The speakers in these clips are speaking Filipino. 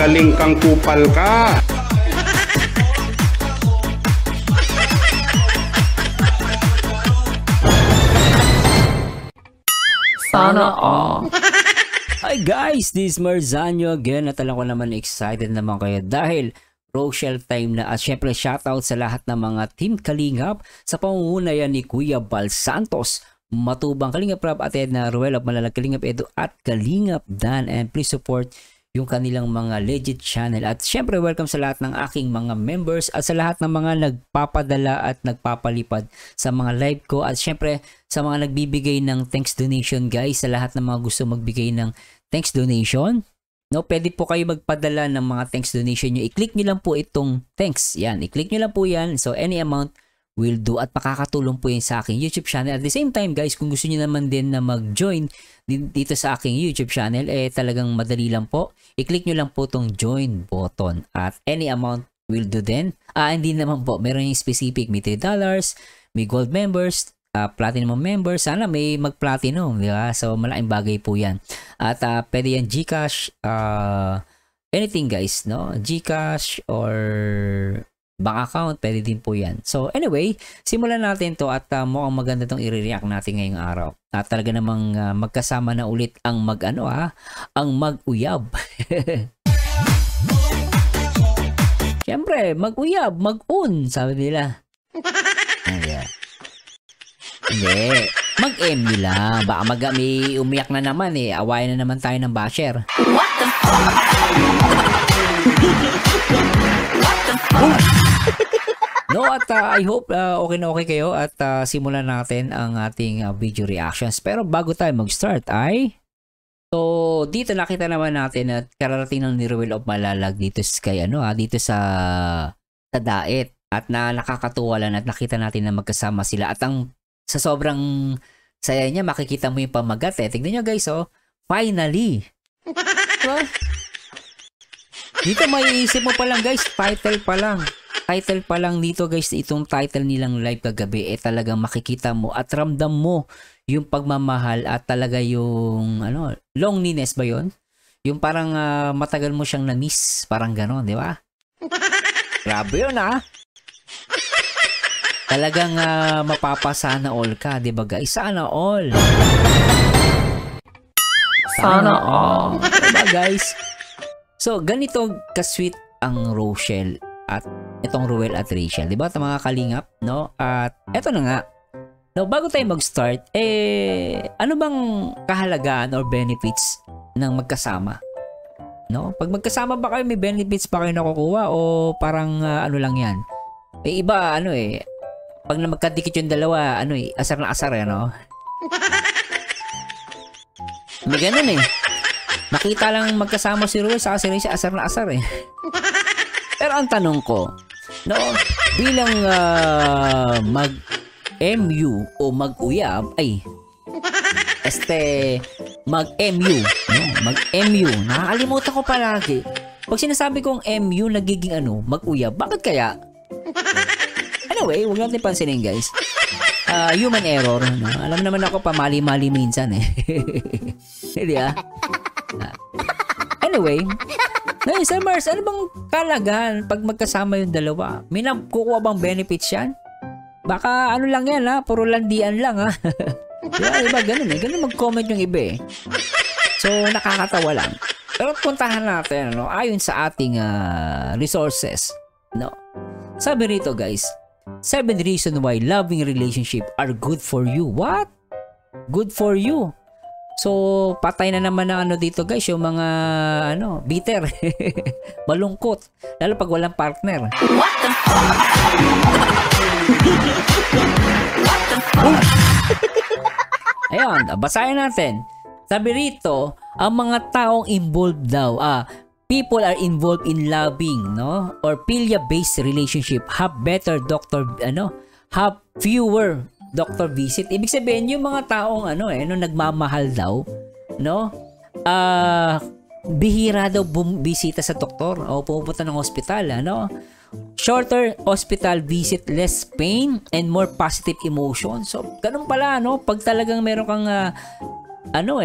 Magaling kang kupal ka. Sana all. Hi guys, this is Marzanyo again at alam ko naman excited naman kayo dahil Rochelle time na at syempre shoutout sa lahat ng mga Team Kalingap sa pangunguna ni Kuya Bal Santos, Matubang Kalingap Rab at Edna Ruel of Malalag Kalingap Edo at Kalingap Dan, and please support yung kanilang mga legit channel. At syempre welcome sa lahat ng aking mga members at sa lahat ng mga nagpapadala at nagpapalipad sa mga live ko, at syempre sa mga nagbibigay ng thanks donation guys, sa lahat ng mga gusto magbigay ng thanks donation. No, pwede po kayo magpadala ng mga thanks donation nyo. I-click nyo lang po itong thanks. Yan, i-click nyo lang po yan. So any amount will do at makakatulong po yun sa aking YouTube channel. At the same time guys, kung gusto niyo naman din na mag-join dito sa aking YouTube channel, talagang madali lang po. I-click nyo lang po tong join button at any amount will do din. Hindi naman po, meron yung specific, may $3, may gold members, platinum members, sana may mag-platinum, di ba? So malaking bagay po yan. At pwede yan GCash, anything guys, no? GCash or bank account, pwede din po yan. So anyway, simulan natin to at mukhang maganda tong i-react natin ngayong araw. At talaga namang magkasama na ulit ang ang mag-uyab. Siyempre, mag-uyab, mag-un, sabi nila. Ayan. Hindi, mag-MU lang. Baka may umiyak na naman awayan na naman tayo ng basher. What the fuck? No, at I hope okay na okay kayo at simulan natin ang ating video reactions. Pero bago tayo mag-start so dito nakita naman natin at kararating ng ni Ruel of Malalag dito kay dito sa Daet, at nakakatuwa lang at nakita natin na magkasama sila at sa sobrang saya niya makikita mo yung pamagat tignan nyo guys, finally. Diba? Dito maiisip mo pa lang guys, title pa lang dito guys, itong title nilang live kagabi talagang makikita mo at ramdam mo yung pagmamahal at talaga yung loneliness ba yon? Yung parang matagal mo siyang na-miss, parang gano'n, di ba? Grabe yun talagang mapapasana all ka, di ba guys? Sana all. Sana all. Diba guys? So ganito ka-sweet ang Rochelle at itong Ruel at Rachel, di ba? Mga kalingap, no? At eto na nga. Now, bago tayo mag-start, ano bang kahalagaan or benefits ng magkasama? No? Pag magkasama ba kayo, may benefits ba kayo nakukuha o parang ano lang yan? Iba pag na magkadikit yung dalawa, asar na asar no? May ganun Makita lang magkasama si Ruel sa si Rachel, asar na asar Pero ang tanong ko, no, bilang mag-MU o mag-uyab, mag-MU, no, mag-MU, nakakalimutan ko palagi. Pag sinasabi kong MU, nagiging mag-uyab, bakit kaya? Anyway, huwag natin pansinin guys. Human error, no? Alam naman ako pamali-mali minsan Hindi Anyway, ngayon, Sir Mars, ano bang kalagahan pag magkasama yung dalawa? May nakukuha bang benefits yan? Baka lang yan puro landian lang Diba, ganun ganun mag-comment yung iba So, nakakatawa lang. Pero puntahan natin, ayon sa ating resources, no? Sabi rito guys, 7 reasons why loving relationship are good for you. What? Good for you? So, patay na naman ng dito guys, yung mga bitter. Malungkot. Lalo pag walang partner. What the fuck? Ayun, basahin natin. Sabi rito, ang mga taong involved daw, people are involved in loving, no? Or philia-based relationship have better have fewer doctor visit. Ibig sabihin yung mga taong nagmamahal daw, no? Bihira daw bumisita sa doktor o pupunta ng ospital, Shorter hospital visit, less pain and more positive emotion. So, ganun pala, Pag talagang meron kang ano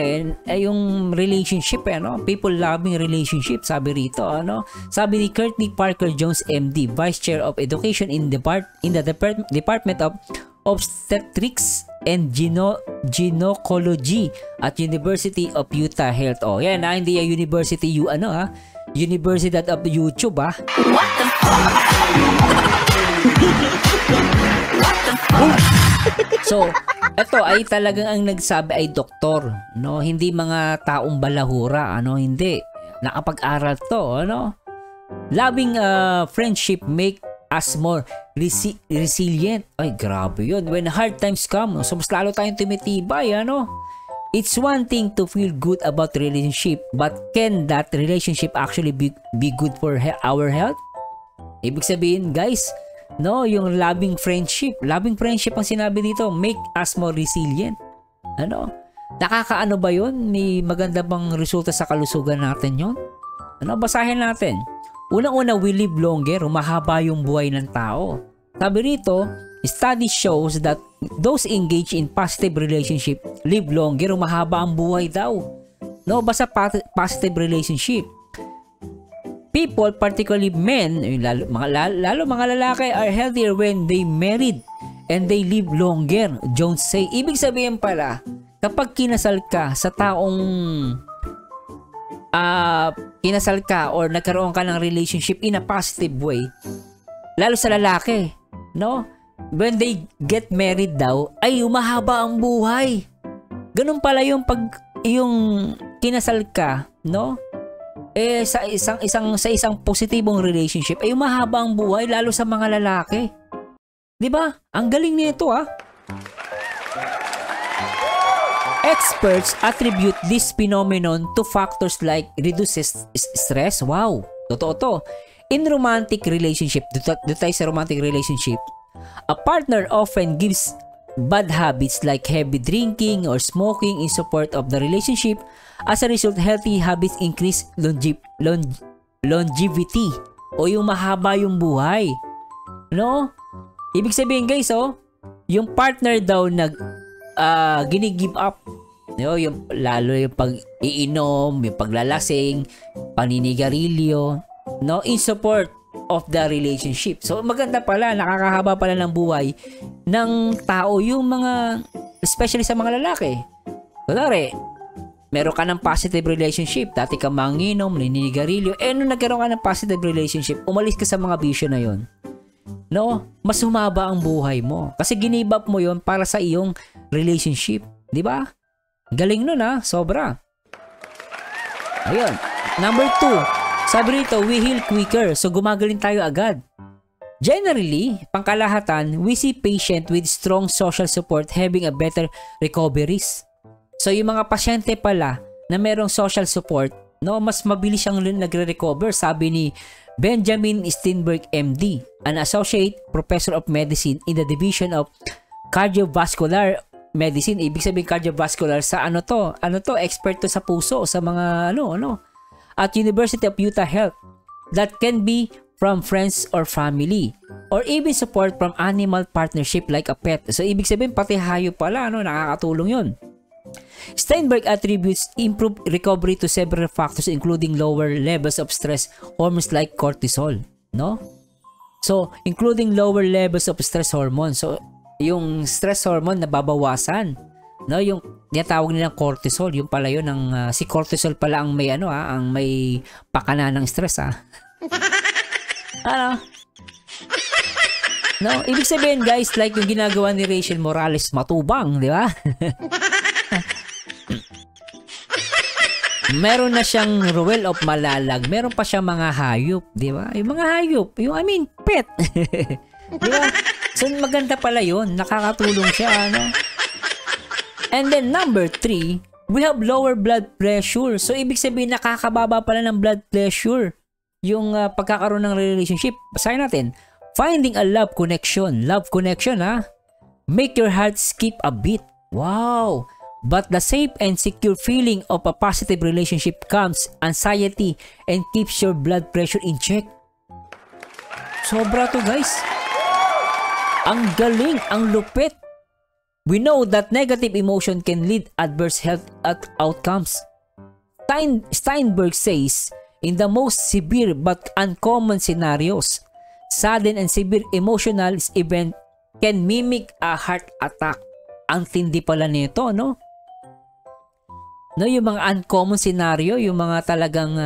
yung relationship people loving relationship, sabi rito, sabi ni Courtney Parker Jones MD, Vice Chair of Education in the Department of Obstetrics and Gynecology at University of Utah Health. Yan hindi University Universidad of YouTube What the fuck? What the fuck? So, ito ay talagang ang nagsabi ay doktor, hindi mga taong balahura, hindi. Nakapag-aral to, Loving friendship make us more resilient. Ay, grabe yun. When hard times come, so mas lalo tayong tumitibay, It's one thing to feel good about relationship, but can that relationship actually be good for our health? Ibig sabihin, guys, yung loving friendship ang sinabi dito, make us more resilient. Nakakaano ba yun? May maganda bang resulta sa kalusugan natin yon? Basahin natin. Unang-una, we live longer, humahaba yung buhay ng tao. Sabi rito, study shows that those engaged in positive relationship live longer, humahaba ang buhay daw. Basta positive relationship. People, particularly men, lalo mga lalaki, are healthier when they married and they live longer, Jones say. Ibig sabihin pala, kapag kinasal ka sa taong kinasal ka or nagkaroon ka ng relationship in a positive way, lalo sa lalaki, when they get married daw, ay umahaba ang buhay. Ganun pala yung yung kinasal ka, sa isang positibong relationship ay mahaba ang buhay lalo sa mga lalaki. 'Di ba? Ang galing nito Experts attribute this phenomenon to factors like reduces stress. Wow, totoo to. In romantic relationship, dito tayo sa romantic relationship, a partner often gives bad habits like heavy drinking or smoking in support of the relationship. As a result, healthy habits increase longevity o yung mahaba yung buhay. Ibig sabihin, guys, yung partner daw gini-give up, lalo yung pag-iinom, yung paglalasing, paninigarilyo, in support of the relationship. So maganda pala, nakakahaba pala ng buhay ng tao yung mga, especially sa mga lalaki. Kunwari, meron ka ng positive relationship, dati ka manginom, naninigarilyo, nung nagkaroon ka ng positive relationship, umalis ka sa mga bisyo na yon, mas humaba ang buhay mo. Kasi give up mo yon para sa iyong relationship. Di ba? Galing nun sobra. Ayun. Number 2, sabi rito, we heal quicker. So gumagaling tayo agad. Generally, pangkalahatan, we see patient with strong social support having a better recoveries. So yung mga pasyente pala na merong social support, mas mabilis siyang nagre-recover, sabi ni Benjamin Steinberg MD, an associate professor of medicine in the division of cardiovascular medicine. Ibig sabihin cardiovascular sa expert to sa puso, sa mga at University of Utah Health, that can be from friends or family or even support from animal partnership like a pet. So ibig sabihin pati hayop pala nakakatulong yon. Steinberg attributes improved recovery to several factors including lower levels of stress hormones like cortisol, So, including lower levels of stress hormone. So, yung stress hormone nababawasan, yung tinatawag nilang cortisol, yung pala yun si cortisol pala ang may ang may pakana ng stress ibig sabihin, guys, like yung ginagawa ni Rachel Morales, matubang, di ba? Meron na siyang Ruel of Malalag. Meron pa siyang mga hayop, di ba? Yung mga hayop, pet. Di ba? So maganda pala yun. Nakakatulong siya, And then number 3, we have lower blood pressure. So ibig sabihin, nakakababa pala ng blood pressure yung pagkakaroon ng relationship. Basahin natin. Finding a love connection. Love connection, make your heart skip a beat. Wow! But the safe and secure feeling of a positive relationship calms anxiety and keeps your blood pressure in check. Sobra to, guys. Ang galing, ang lupit. We know that negative emotion can lead adverse health outcomes. Steinberg says, in the most severe but uncommon scenarios, sudden and severe emotional event can mimic a heart attack. Ang tindi pala nito, no? No, yung mga uncommon scenario, yung mga talagang,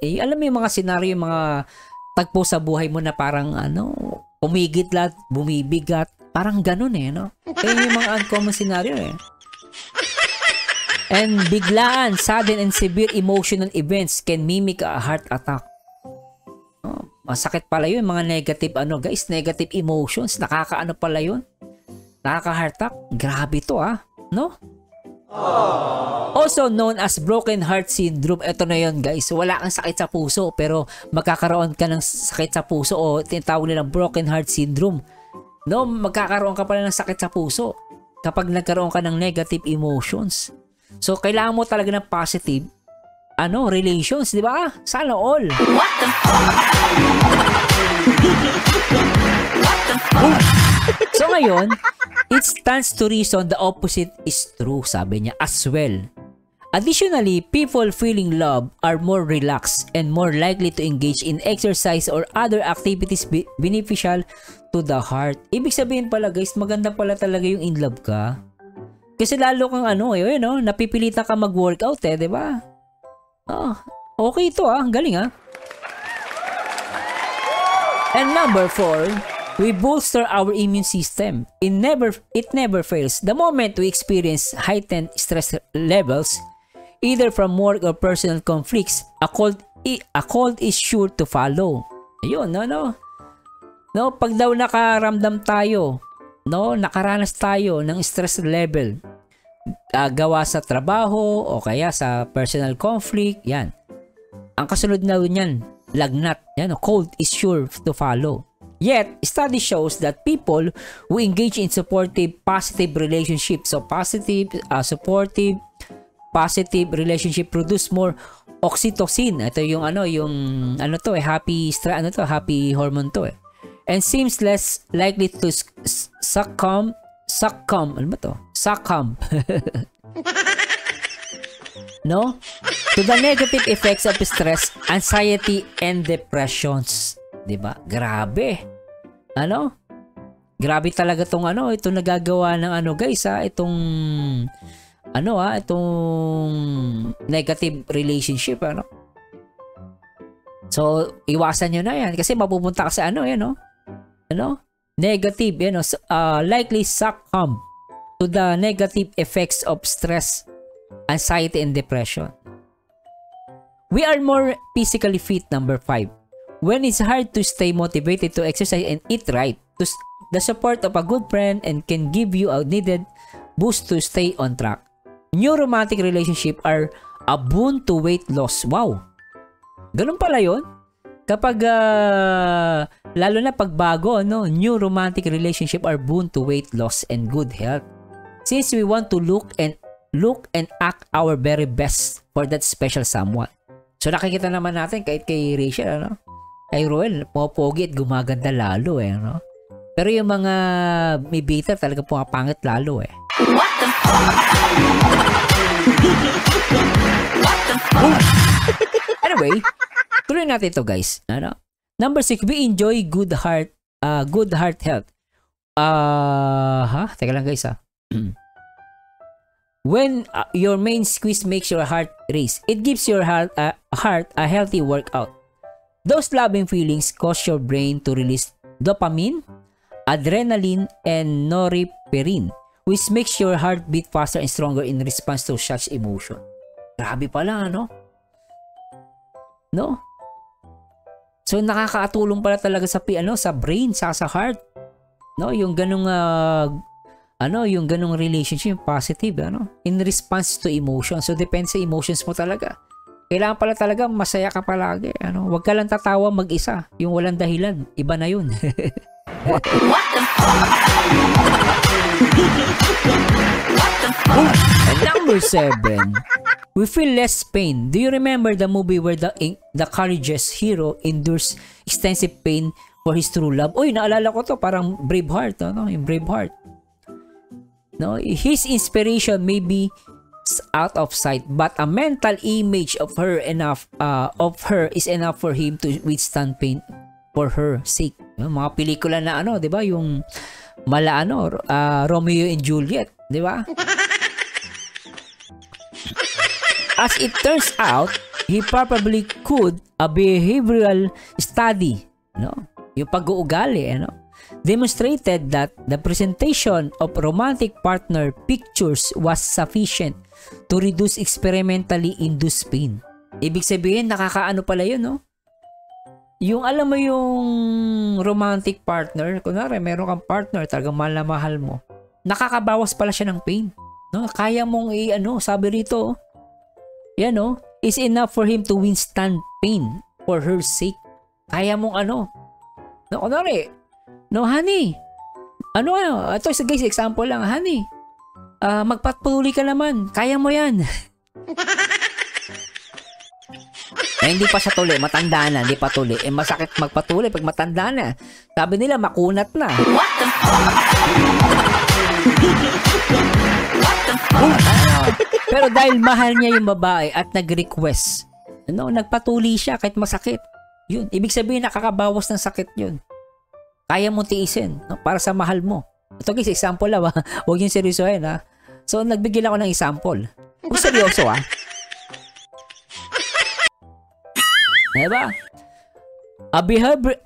alam mo yung mga scenario, yung mga tagpo sa buhay mo na parang, pumigit-lat, bumibigat, parang ganun no? Kaya yung mga uncommon scenario And biglaan, sudden and severe emotional events can mimic a heart attack. Masakit pala yun, mga negative, guys, negative emotions, nakakaano pala yun? Nakaka-heart attack, grabe to no? Also known as broken heart syndrome. Ito na yun, guys. Wala kang sakit sa puso pero magkakaroon ka ng sakit sa puso o tinatawag nilang broken heart syndrome. No, magkakaroon ka pala ng sakit sa puso kapag nagkaroon ka ng negative emotions. So kailangan mo talaga ng positive relations, di ba? Sana all. What the fuck? So ngayon, it stands to reason the opposite is true, sabi niya as well. Additionally, people feeling love are more relaxed and more likely to engage in exercise or other activities beneficial to the heart. Ibig sabihin pala, guys, maganda pala talaga yung in love ka. Kasi lalo kang napipilitan ka mag-workout di ba? Okay ito galing And number 4, we bolster our immune system. It never fails. The moment we experience heightened stress levels, either from work or personal conflicts, a cold is sure to follow. Ayun, no, pag daw nakaramdam tayo, nakaranas tayo ng stress level, gawa sa trabaho o kaya sa personal conflict, yan. Ang kasunod na yan, lagnat, cold is sure to follow. Yet, study shows that people who engage in supportive, positive relationships, so positive, supportive, positive relationship produce more oxytocin. Ito yung happy hormone to and seems less likely to succumb no, to the negative effects of stress, anxiety, and depressions. Diba? Grabe. Grabe talaga tong ito nagagawa ng guys itong itong negative relationship So, iwasan nyo na yan kasi mapupunta ka sa negative, likely succumb to the negative effects of stress, anxiety, and depression. We are more physically fit, number 5. When it's hard to stay motivated to exercise and eat right, the support of a good friend and can give you a needed boost to stay on track. New romantic relationship are a boon to weight loss. Wow! Ganun pala yun? Kapag, lalo na pagbago, new romantic relationship are boon to weight loss and good health. Since we want to look and act our very best for that special someone. So nakikita naman natin kahit kay Rachel, kay Roel, popogi at gumaganda lalo Pero yung mga may bitter talaga pumapangit lalo What the fuck? What the fuck? Anyway, tuloy natin ito, guys. Number 6, we enjoy good heart health. Teka lang, guys When your main squeeze makes your heart race, it gives your heart a healthy workout. Those loving feelings cause your brain to release dopamine, adrenaline, and norepinephrine, which makes your heart beat faster and stronger in response to such emotion. Grabe pala, no? So nakakatulong pala talaga sa sa brain, sa heart. Yung ganung yung ganung relationship positive in response to emotion. So depende sa emotions mo talaga. Kailangan pala talaga masaya ka palagi. Huwag ka lang tatawa mag-isa. Yung walang dahilan, iba na yun. What the fuck? And number 7, we feel less pain. Do you remember the movie where the courageous hero endures extensive pain for his true love? Uy, naalala ko to, parang Braveheart, yung Braveheart. No, his inspiration may be out of sight, but a mental image of her is enough for him to withstand pain for her sake. Yung mga pelikula na ano, 'di ba? Yung Romeo and Juliet, 'di ba? As it turns out, he probably could a behavioral study, no? Yung pag-uugali, ano? Demonstrated that the presentation of romantic partner pictures was sufficient to reduce experimentally induced pain. Ibig sabihin, nakakaano pala yun, no? Yung alam mo yung romantic partner, kunwari meron kang partner, talagang mahal na mahal mo, nakakabawas pala siya ng pain. No? Kaya mong sabi rito, yan no, is enough for him to withstand pain for her sake. Kaya mong no, kunwari, no honey, ito guys, example lang, honey, magpatuloy ka naman, kaya mo yan. Hindi pa siya tuloy, matanda na, hindi pa tuloy. Masakit magpatuloy pag matanda na. Sabi nila, makunat na. What the fuck? Pero dahil mahal niya yung babae at nag-request, nagpatuloy siya kahit masakit. Yun, ibig sabihin nakakabawas ng sakit yun. Kaya mong tiisin, para sa mahal mo. Ito guys, example lang, huwag yung seryosohin, ha. So, nagbigil ako ng example. Kung seryoso, ha. Diba? A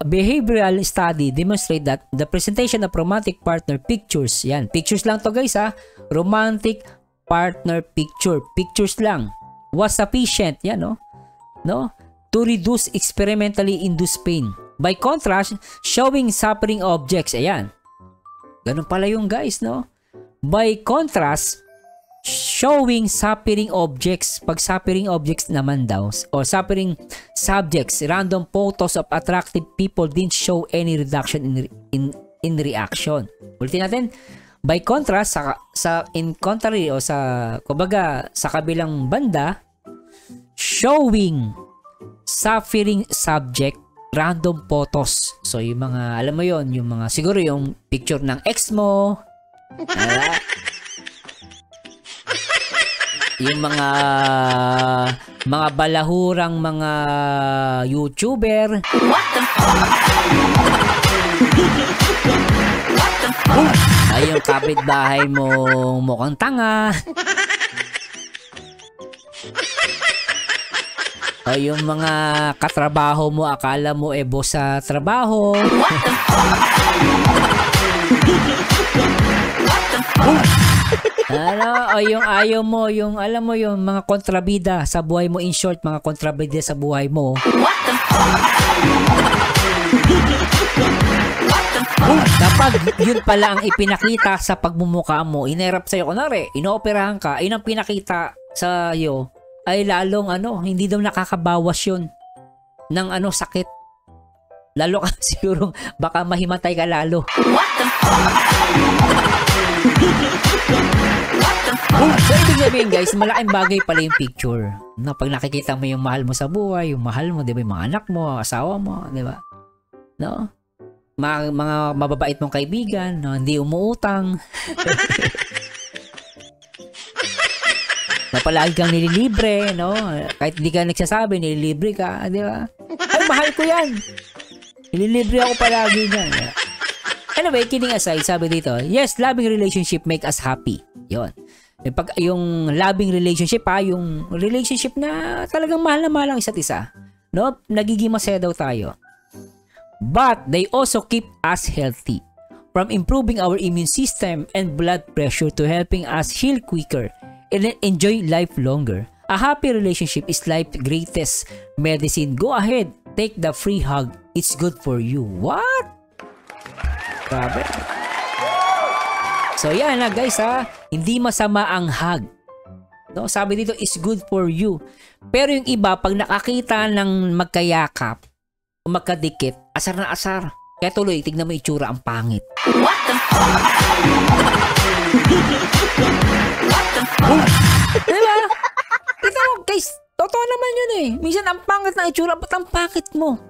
behavioral study demonstrate that the presentation of romantic partner pictures, yan, pictures lang to guys, ha. Romantic partner pictures lang, was sufficient, yan, no, to reduce experimentally induced pain. By contrast, showing suffering objects, ayan, ganun pala yung guys, no. By contrast, showing suffering objects, pag suffering objects naman daw, or suffering subjects, random photos of attractive people didn't show any reduction in reaction. Ulitin natin. By contrast, in contrary o kumbaga sa kabilang banda, showing suffering subject, random photos. So yung mga, alam mo yon, yung mga siguro yung picture ng ex mo, yung mga balahurang mga YouTuber. What the fuck? Ay, yung kapitbahay mo mukhang tanga. O yung mga katrabaho mo, akala mo boss sa trabaho. What the fuck? O yung ayaw mo, yung alam mo yung mga kontrabida sa buhay mo, in short, mga kontrabida sa buhay mo. What the fuck? Kapag yun pala ang ipinakita sa pagmumukha mo, inerap sa'yo, kunwari, inooperahan ka, yun ang pinakita sa'yo, ay lalong hindi daw nakakabawas yun ng sakit. Lalo ka siguro, baka mahimatay ka lalo. What the fuck? So, ibig sabihin guys, malaking bagay pala yung picture. No, pag nakikita mo yung mahal mo sa buhay, yung mahal mo, di ba, yung mga anak mo, asawa mo, di ba? No? Mga mababait mong kaibigan, no? Hindi umuutang. Na palagi kang nililibre, no? Kahit hindi ka nagsasabi, nililibre ka, di ba? Ay, mahal ko yan. Nililibre ako palagi yan. Anyway, kidding aside, sabi dito, yes, loving relationship make us happy. Yon. Yung loving relationship, yung relationship na talagang mahal na mahal ang isa't isa. No? Nagiging masaya daw tayo. But they also keep us healthy. From improving our immune system and blood pressure to helping us heal quicker and enjoy life longer. A happy relationship is life's greatest medicine. Go ahead, take the free hug. It's good for you. What? Grabe. So yan na guys, hindi masama ang hug. No, sabi dito is good for you. Pero yung iba pag nakakita ng magkayakap o magkadikit, asar na asar. Kaya tuloy, tignan mo itsura, ang pangit. What the fuck? What the fuck? Diba? Kita mo guys, totoo naman yun Minsan ang pangit na itsura, ba't ang pangit mo?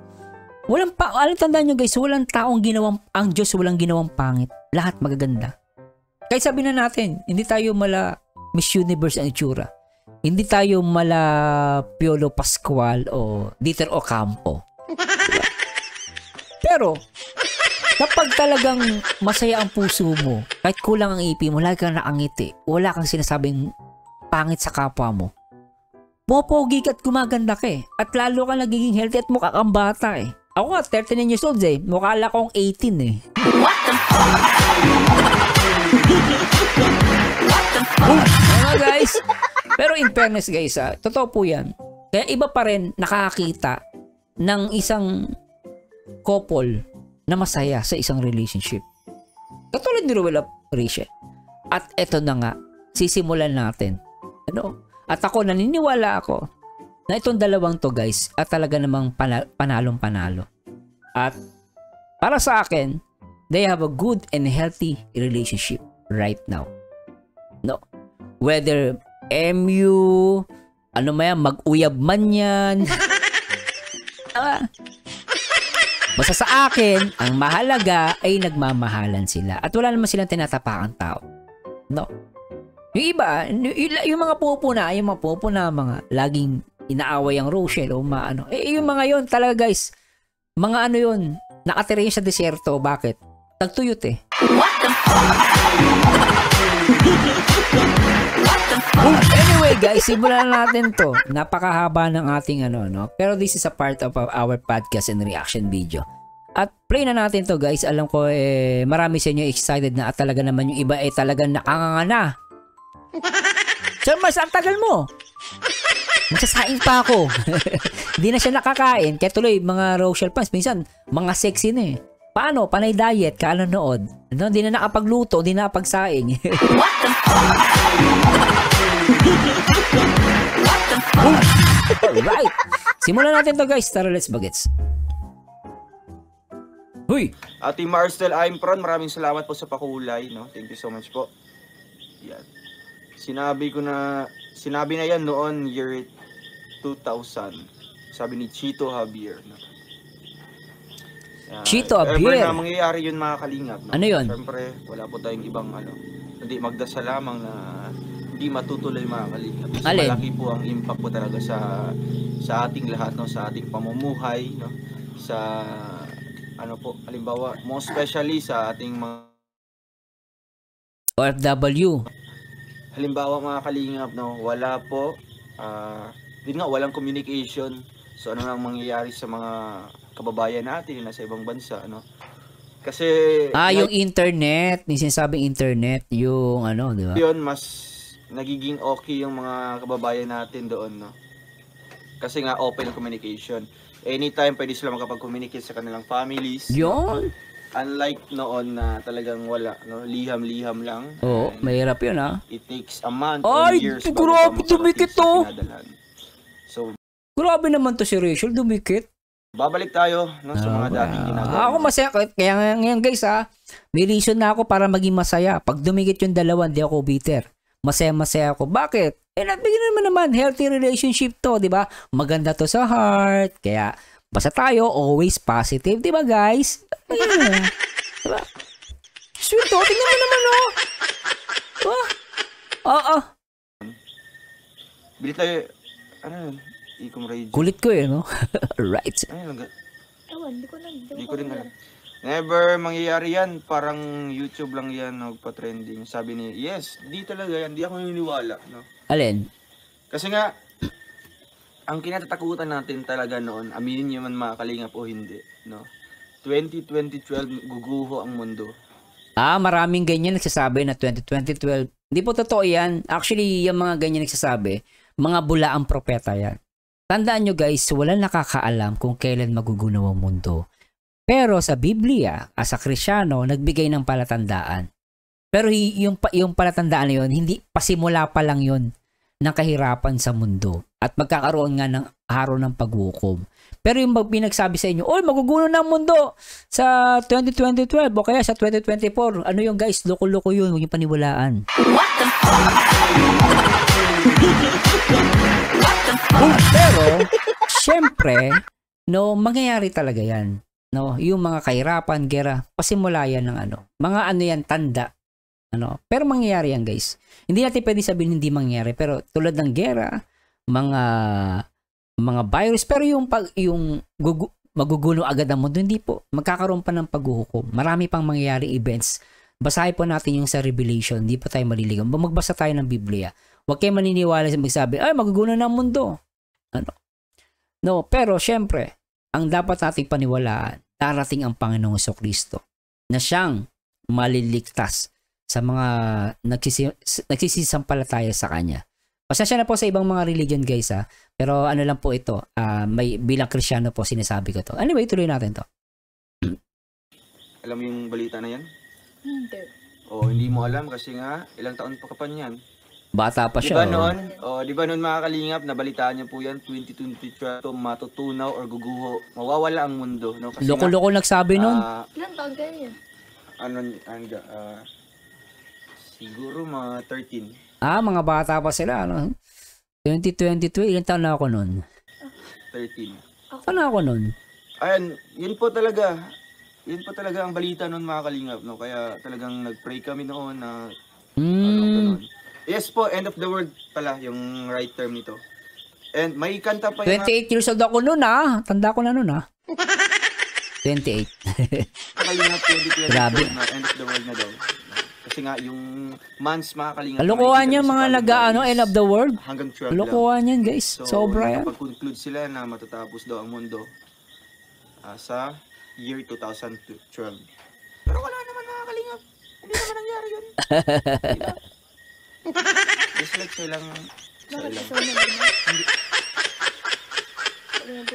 Alam, tandaan nyo guys, walang taong ginawang, ang Diyos walang ginawang pangit. Lahat magaganda. Kahit sabi na natin, hindi tayo mala Miss Universe ang itsura. Hindi tayo mala Piolo Pascual o Dieter Ocampo. Diba? Pero, kapag talagang masaya ang puso mo, kahit kulang ang ipi mo, lagi kang nakangiti, wala kang sinasabing pangit sa kapwa mo, popogi ka at gumaganda ka eh. At lalo ka nagiging healthy at mukha kang bata eh. Ako nga, 39 years old eh. Mukha lang akong 18 eh. What the fuck? Mga guys. Pero in fairness guys, totoo po yan. Kaya iba pa rin nakakita ng isang couple na masaya sa isang relationship. Katulad ni Ruel at Rachel. At eto na nga, sisimulan natin. Ano? At ako, naniniwala ako na itong dalawang to guys at talaga namang panalong-panalo. At para sa akin, they have a good and healthy relationship right now. No? Whether MU, ano man yan, mag-uyab man yan. Basta sa akin, ang mahalaga ay nagmamahalan sila. At wala naman silang tinatapakang tao. No? Yung iba, yung mga pupuna, mga laging inaaway ang Rochelle o maano. Yung mga yon talaga guys, mga ano yun, nakatira yun sa desierto. Bakit? Tagtuyot eh. What the fuck? Anyway guys, simulan natin to. Napakahaba ng ating ano, no? Pero this is a part of our podcast and reaction video. At play na natin to guys. Alam ko marami sa inyo excited na at talaga naman yung iba talagang nakanganga. So, mas ang tagal mo. Nagsasaing pa ako. Hindi na siya nakakain. Kaya tuloy, mga Rochelle fans, minsan, mga sexy na eh. Paano? Panay diet, kaanonood. No? Hindi na nakapagluto, hindi na nakapagsaing. What the fuck? Alright. Simulan natin to guys. Tara, let's bagets. Huy! Ate Marcel Aimpron, maraming salamat po sa pakulay, no? Thank you so much po. Yan. Sinabi na yan noon year 2000. Sabi ni Chito Javier, no? Chito Ever Javier. na mangyayari yun mga kalingap, no? Ano yun? Siyempre, wala po tayong ibang hindi magdasal lamang na hindi matutuloy mga kalingap. Kasi Alin? malaki po ang impact po talaga sa ating lahat, no? Sa ating pamumuhay, no? Sa halimbawa, most especially sa ating mga OFW. halimbawa mga kalingap, no, wala po walang communication. So ano nang mangyayari sa mga kababayan natin na nasa ibang bansa, no? Kasi Yung internet, yung sinasabing internet, yung di ba? yun, mas nagiging okay yung mga kababayan natin doon, no? Kasi nga open communication. Anytime pwede sila makapag-communicate sa kanilang families. Yun. Unlike noon na talagang wala, no? Liham-liham lang. Oo, And mahirap yun it takes a month Ay, or years bago grabe, ka makarating dumikit sa to. pinadalhan. So, Grabe naman to si Rachel, dumikit. babalik tayo, no, sa mga dating ginagawa. Ako masaya, kaya ngayon guys may reason na ako para maging masaya. Pag dumikit yung dalawa, hindi ako bitter. Masaya-masaya ako. Bakit? Nabigyan naman healthy relationship to, di ba? Maganda to sa heart. Kaya, basta tayo, always positive, di ba guys? Ayun. Diba? Sweet to, tingnan mo naman, oh. Diba? Oo. Bili tayo, Ecom Radio. Kulit ko no? Right. Ewan, Hindi ko rin alam. Never mangyayari yan. Parang YouTube lang yan nagpa-trending. Sabi ni, yes, di talaga yan. Di ako naniniwala. No? Alin? Kasi nga, ang kinatatakutan natin talaga noon, aminin niyo man mga kalingap o hindi, no? 2012 guguho ang mundo. Maraming ganyan nagsasabi na 2012. Hindi po totoo yan. Actually, yung mga ganyan nagsasabi, mga bulaang propeta yan. Tandaan nyo guys, walang nakakaalam kung kailan magugunaw ang mundo. Pero sa Biblia, as a Kristyano, nagbigay ng palatandaan. Pero yung palatandaan na yun, hindi, pasimula pa lang yun ng kahirapan sa mundo. At magkakaroon nga ng araw ng paghukom. Pero yung pinagsabi sa inyo, magugunaw na ang mundo sa 2012 o kaya sa 2024. Ano yung guys, loko-loko yun, huwag yung paniwalaan. What the fuck? Pero, syempre, mangyayari talaga yan. Yung mga kahirapan, gera, pasimula yan ng mga yan, tanda Pero mangyayari yan, guys. Hindi natin pwede sabihin hindi mangyayari, pero tulad ng gera, mga virus, pero yung magugulo agad ang mundo, hindi po. Magkakaroon pa ng paghuhukom. Marami pang mangyayari events. Basahin po natin yung sa Revelation, hindi pa tayo maliligaw. Magbasa tayo ng Biblia. Huwag kayo maniniwala sa magsabi, ay, magugulo na ang mundo. No, pero syempre, ang dapat nating paniwalaan, darating ang Panginoong Kristo na siyang maliligtas sa mga nagsisisampalataya sa Kanya. Pasensya na po sa ibang mga religion, guys, ha. Pero ano lang po ito, may bilang Kristiyano po sinasabi ko to. Anyway, tuloy natin to. Alam mo yung balita na yan? Hindi. O hindi mo alam kasi nga ilang taon pa ka pa niyan. Bata pa Di siya. ba noon? Di ba noon mga kalingap, nabalitaan niyo po yan, 2023 matutunaw or guguho, mawawala ang mundo. No? Kasi Loko-loko nagsabi nun. Ilang taon kayo yan? Siguro mga 13. Mga bata pa sila. 2023, ilang taon na ako nun? 13. Ano ako nun? Ayan, yun po talaga ang balita noon mga kalingap. No? Kaya talagang nag-pray kami noon na ganun. Yes po, end of the world pala yung right term nito. And may kanta pa yung 28 years old ako nun, Tanda ko na nun, 28. kalingap 2020 Grabe. na end of the world na daw. Kasi nga yung months mga kalingap. Kalokohan yan mga end of the world. Hanggang 12 lang. Kalokohan yan, guys. So, Sobra yan. nakapag-conclude sila na matatapos daw ang mundo sa year 2012. Pero wala naman mga kalingap. Hindi naman nangyari yun. Diba? Just like silang... Nakatisaw na ba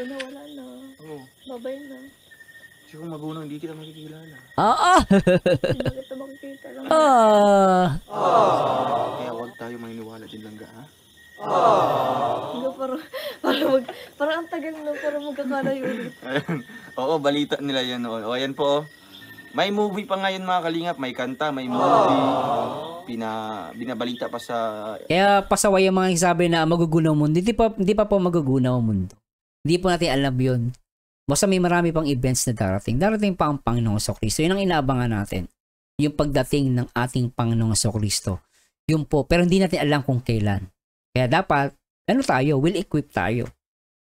na? Wala na. Oo. Babay na. Kasi kung maguno, hindi kita makikilala. Hindi na kita makikita lang. Kaya huwag tayo maniniwala din lang ha? Parang ang tagal na para magkakalayo ulit. Ayun. Oo, balita nila yan noon. O, ayan po. May movie pa ngayon mga kalingap. May kanta, may movie. Binabalita pa sa... Kaya pasaway ang mga sabi na magugunaw mundo. Hindi pa po magugunaw ang mundo. Hindi po natin alam yun. Basta may marami pang events na darating. Darating pa ang Panginoong Kristo. Yun ang inaabangan natin. Yung pagdating ng ating Panginoong Kristo. Yun po. Pero hindi natin alam kung kailan. Kaya dapat, will equip tayo.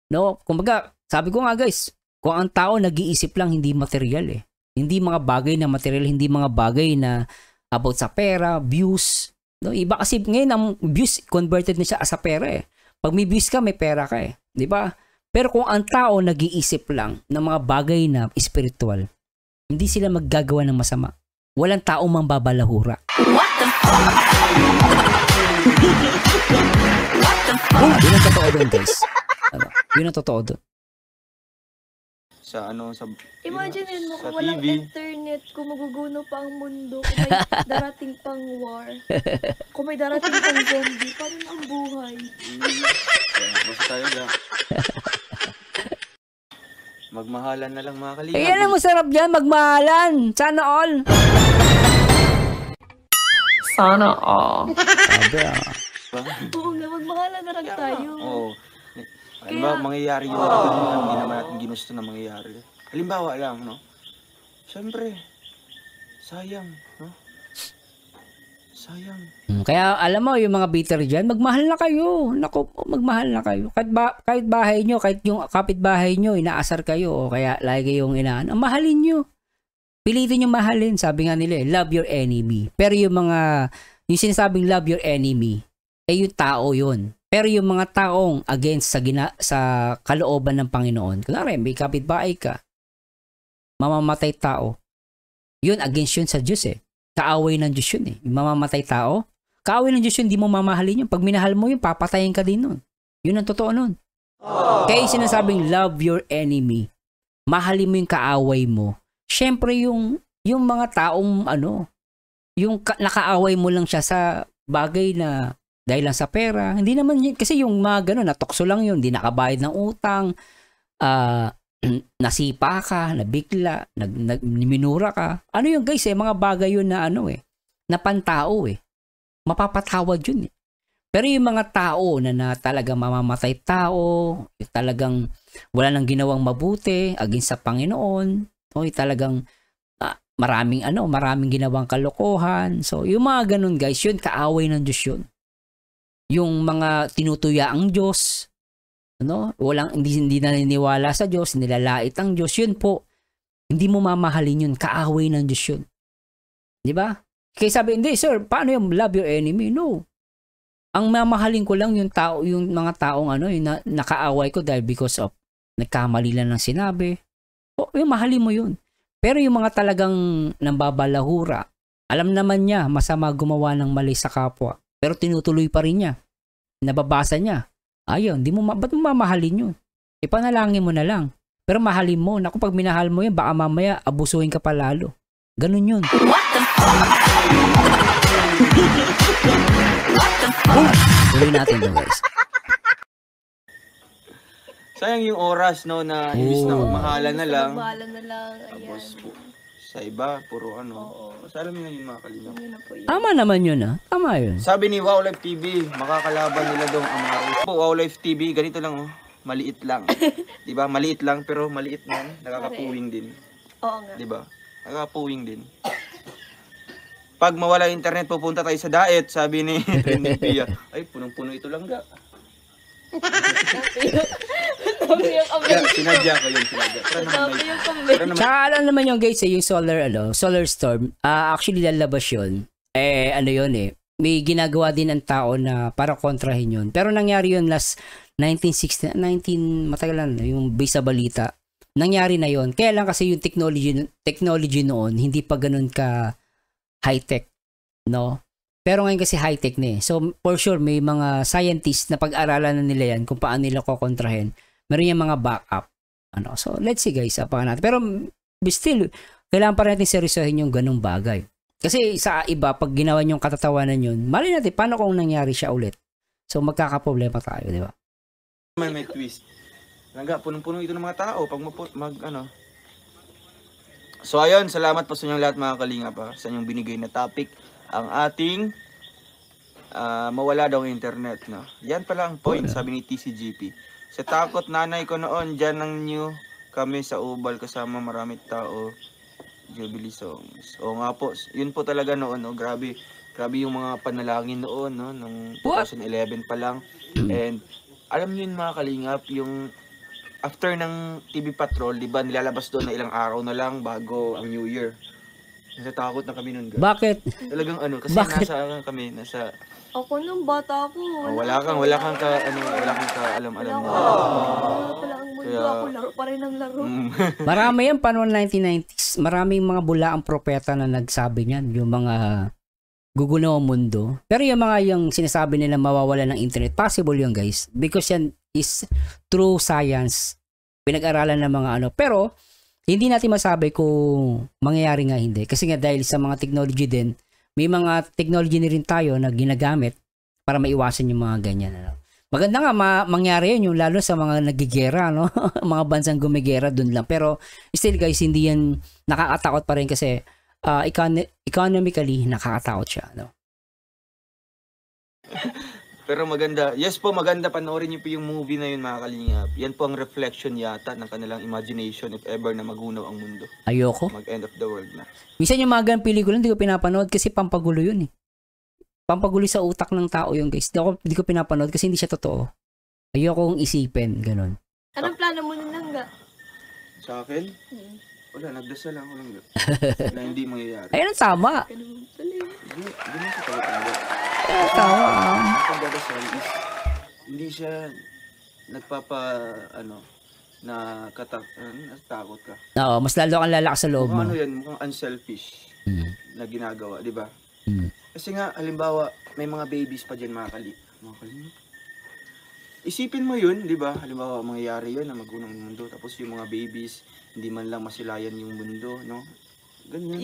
No? Kumbaga, sabi ko nga guys, kung ang tao nag-iisip lang, hindi material eh. Hindi mga bagay na material, hindi mga bagay na about sa pera, views. No? Iba kasi ngayon, ang views, converted na siya as a pera eh. Pag may views ka, may pera ka eh. Di ba? Pero kung ang tao nag-iisip lang ng mga bagay na spiritual, hindi sila maggagawa ng masama. Walang tao mang babalahura. What the fuck? Yun ang totoo doon, guys. Yun ang totoo doon. Sa Imagine mo sa kung walang TV. internet, kung maguguno pa ang mundo, kung may darating pang war, kung may darating pang zombie, paano na ang buhay? Basta tayo na. Magmahalan na lang mga kalingap. Eh, yan ang masarap dyan, magmahalan. Sana all. Sana all. Sabi Oo nga, magmahalan na lang tayo. Oo. Halimbawa, mangyayari yun. Hindi naman natin ginusto na mangyayari. Halimbawa lang, no? Siyempre, sayang, no? Sayang. Kaya alam mo, yung mga bitter dyan, magmahal na kayo. Naku, magmahal na kayo. Kahit bahay nyo, kahit yung kapitbahay nyo, inaasar kayo, o kaya lagi kayong inaan, mahalin nyo. Pilitin nyo mahalin. Sabi nga nila, love your enemy. Pero yung sinasabing love your enemy, yung tao yun. Pero yung mga taong against sa kalooban ng Panginoon, kunwari, may kapitbahay ka, mamamatay tao, yun against yun sa Diyos eh. Kaaway ng Diyos yun eh. Yung mamamatay tao, kaaway ng Diyos yun, di mo mamahalin yun. Pag minahal mo yun, papatayin ka din nun. Yun ang totoo nun. Kaya sinasabing love your enemy. Mahalin mo yung kaaway mo. Siyempre yung mga taong nakaaway mo lang siya sa bagay na dahil lang sa pera. Hindi naman yun. Kasi yung mga gano'n, natokso lang yun. Hindi nakabayad ng utang. Nasipa ka, nabigla, minura ka. Ano yun guys mga bagay yun na na pantao eh. Mapapatawad yun eh. Pero yung mga tao na talagang mamamatay tao, yung talagang wala nang ginawang mabuti against sa Panginoon, talagang maraming ginawang kalokohan. So, yung mga ganun guys, yun, kaaway ng Diyos yun. Yung mga tinutuya ang Diyos, hindi naniniwala sa Diyos, nilalait ang Diyos, yun po, hindi mo mamahalin yun, kaaway ng Diyos yun. Di ba? Kaya sabi, hindi sir, paano yung love your enemy? No. Ang mamahalin ko lang yung mga taong yung nakaaway ko dahil because of nagkamali lang ng sinabi. O, yung mahalin mo yun. Pero yung mga talagang nambabalahura, alam naman niya, masama gumawa ng mali sa kapwa. Pero tinutuloy pa rin niya. Nababasa niya. Ayun, ba't mo mamahalin yun? Ipanalangin mo na lang. Pero mahalin mo. Naku, pag minahal mo yun, baka mamaya abusuhin ka pa lalo. Ganun yun. Tuloy natin to guys. Sayang yung oras, no, na imbis na magmahalan na lang. Magmahalan na lang, ayan. Tapos sa iba, puro Oo. Alam mo na yung mga kalingap. Yun na po yun. Tama naman yun Tama yun. Sabi ni Wow Life TV, makakalaban nila daw ang mga race. Po, Wow Life TV, ganito lang maliit lang. 'Di ba? Maliit lang pero maliit man, nakakapuwing din. Oo nga. 'Di ba? Nakakapuwing din. Pag mawala internet, pupunta tayo sa diet, sabi ni Trending Pia. Ay, punong-puno ito lang ga. Sabi yung kami. Sinadya ko yun, sinadya. Sabi yung kami. Tsaka alam naman yung guys, yung solar storm, actually lalabas yun. May ginagawa din ang tao na para kontrahin yun. Pero nangyari yun last 1960, matagal lang, yung base sa balita. Nangyari na yun. Kaya lang kasi yung technology noon, hindi pa ganun ka high-tech, no? Pero ngayon kasi high-tech na eh. So, for sure, may mga scientists na pag-aralan na nila yan kung paano nila kokontrahin. Meron yung mga backup. So, let's see guys, abangan natin. Pero, still, kailangan pa natin seryosohin yung ganung bagay. Kasi sa iba, pag ginawa yung katatawanan yun, mali natin, paano kung nangyari siya ulit? So, magkakaproblema tayo, di ba? May twist. Langga, punong-puno ito ng mga tao pag So, ayun, salamat po sa inyong lahat mga kalingap sa inyong binigay na topic. Ang ating mawala daw ang internet, no? Yan pala ang point, sabi ni TCGP. Sa takot nanay ko noon, dyan nang new kami sa Ubal kasama maraming tao. Jubilee songs. O nga po, yun po talaga noon, no? Grabe yung mga panalangin noon, no? Nung 2011 pa lang. And alam niyo yun mga kalingap, yung after ng TV Patrol, di ba, nilalabas doon na ilang araw na lang bago ang New Year. Natatakot na kami nun. Bakit? Talagang kasi Bakit? nasa Ako nung bata ako. wala kang alam-alam Wala na. pala ang mundo. Kaya- Ako laro pa rin ang laro. Marami yan, panahon 1990s. Maraming mga bulaang propeta na nagsabi niyan. Yung mga gugulo ang mundo. Pero yung sinasabi nila mawawala ng internet, possible yun guys. Because yan is true science. Pinag-aralan ng mga Pero, hindi natin masabi kung mangyayari nga hindi. Kasi nga dahil sa mga technology din, may mga technology na rin tayo na ginagamit para maiwasan yung mga ganyan. Maganda nga mangyari yun, yung lalo sa mga nagigera, no? Mga bansang gumigera dun lang. Pero still guys, hindi yan nakakatakot pa rin kasi economically nakakatakot siya. No? Pero maganda. Yes po, maganda. Panoorin niyo po yung movie na yun mga kalingap. Yan po ang reflection yata ng kanilang imagination if ever na magunaw ang mundo. Ayoko. Mag-end of the world na. Minsan yung mga ganang pelikula, hindi ko pinapanood kasi pampagulo yun eh. Pampagulo sa utak ng tao yun guys. Hindi ko pinapanood kasi hindi siya totoo. Ayokong isipin, ganun. Anong plano mo nun hangga? Sa akin? Wala, nagdasal lang ako lang. Na hindi mangyayari. Ayun ang tama. Ganun pala yun. Hindi na siya talaga. Ayun ang tama. Ang pagdadasal is, hindi siya natakot ka. Oo, mas lalo kang lalakas sa loob mo. Mukhang yan, mukhang unselfish na ginagawa, di ba? Mm. Kasi nga, halimbawa, may mga babies pa dyan mga kali. Isipin mo yun, di ba? Halimbawa, mangyayari yun na magunang mundo. Tapos yung mga babies, hindi man lang masilayan yung mundo, no? Ganyan.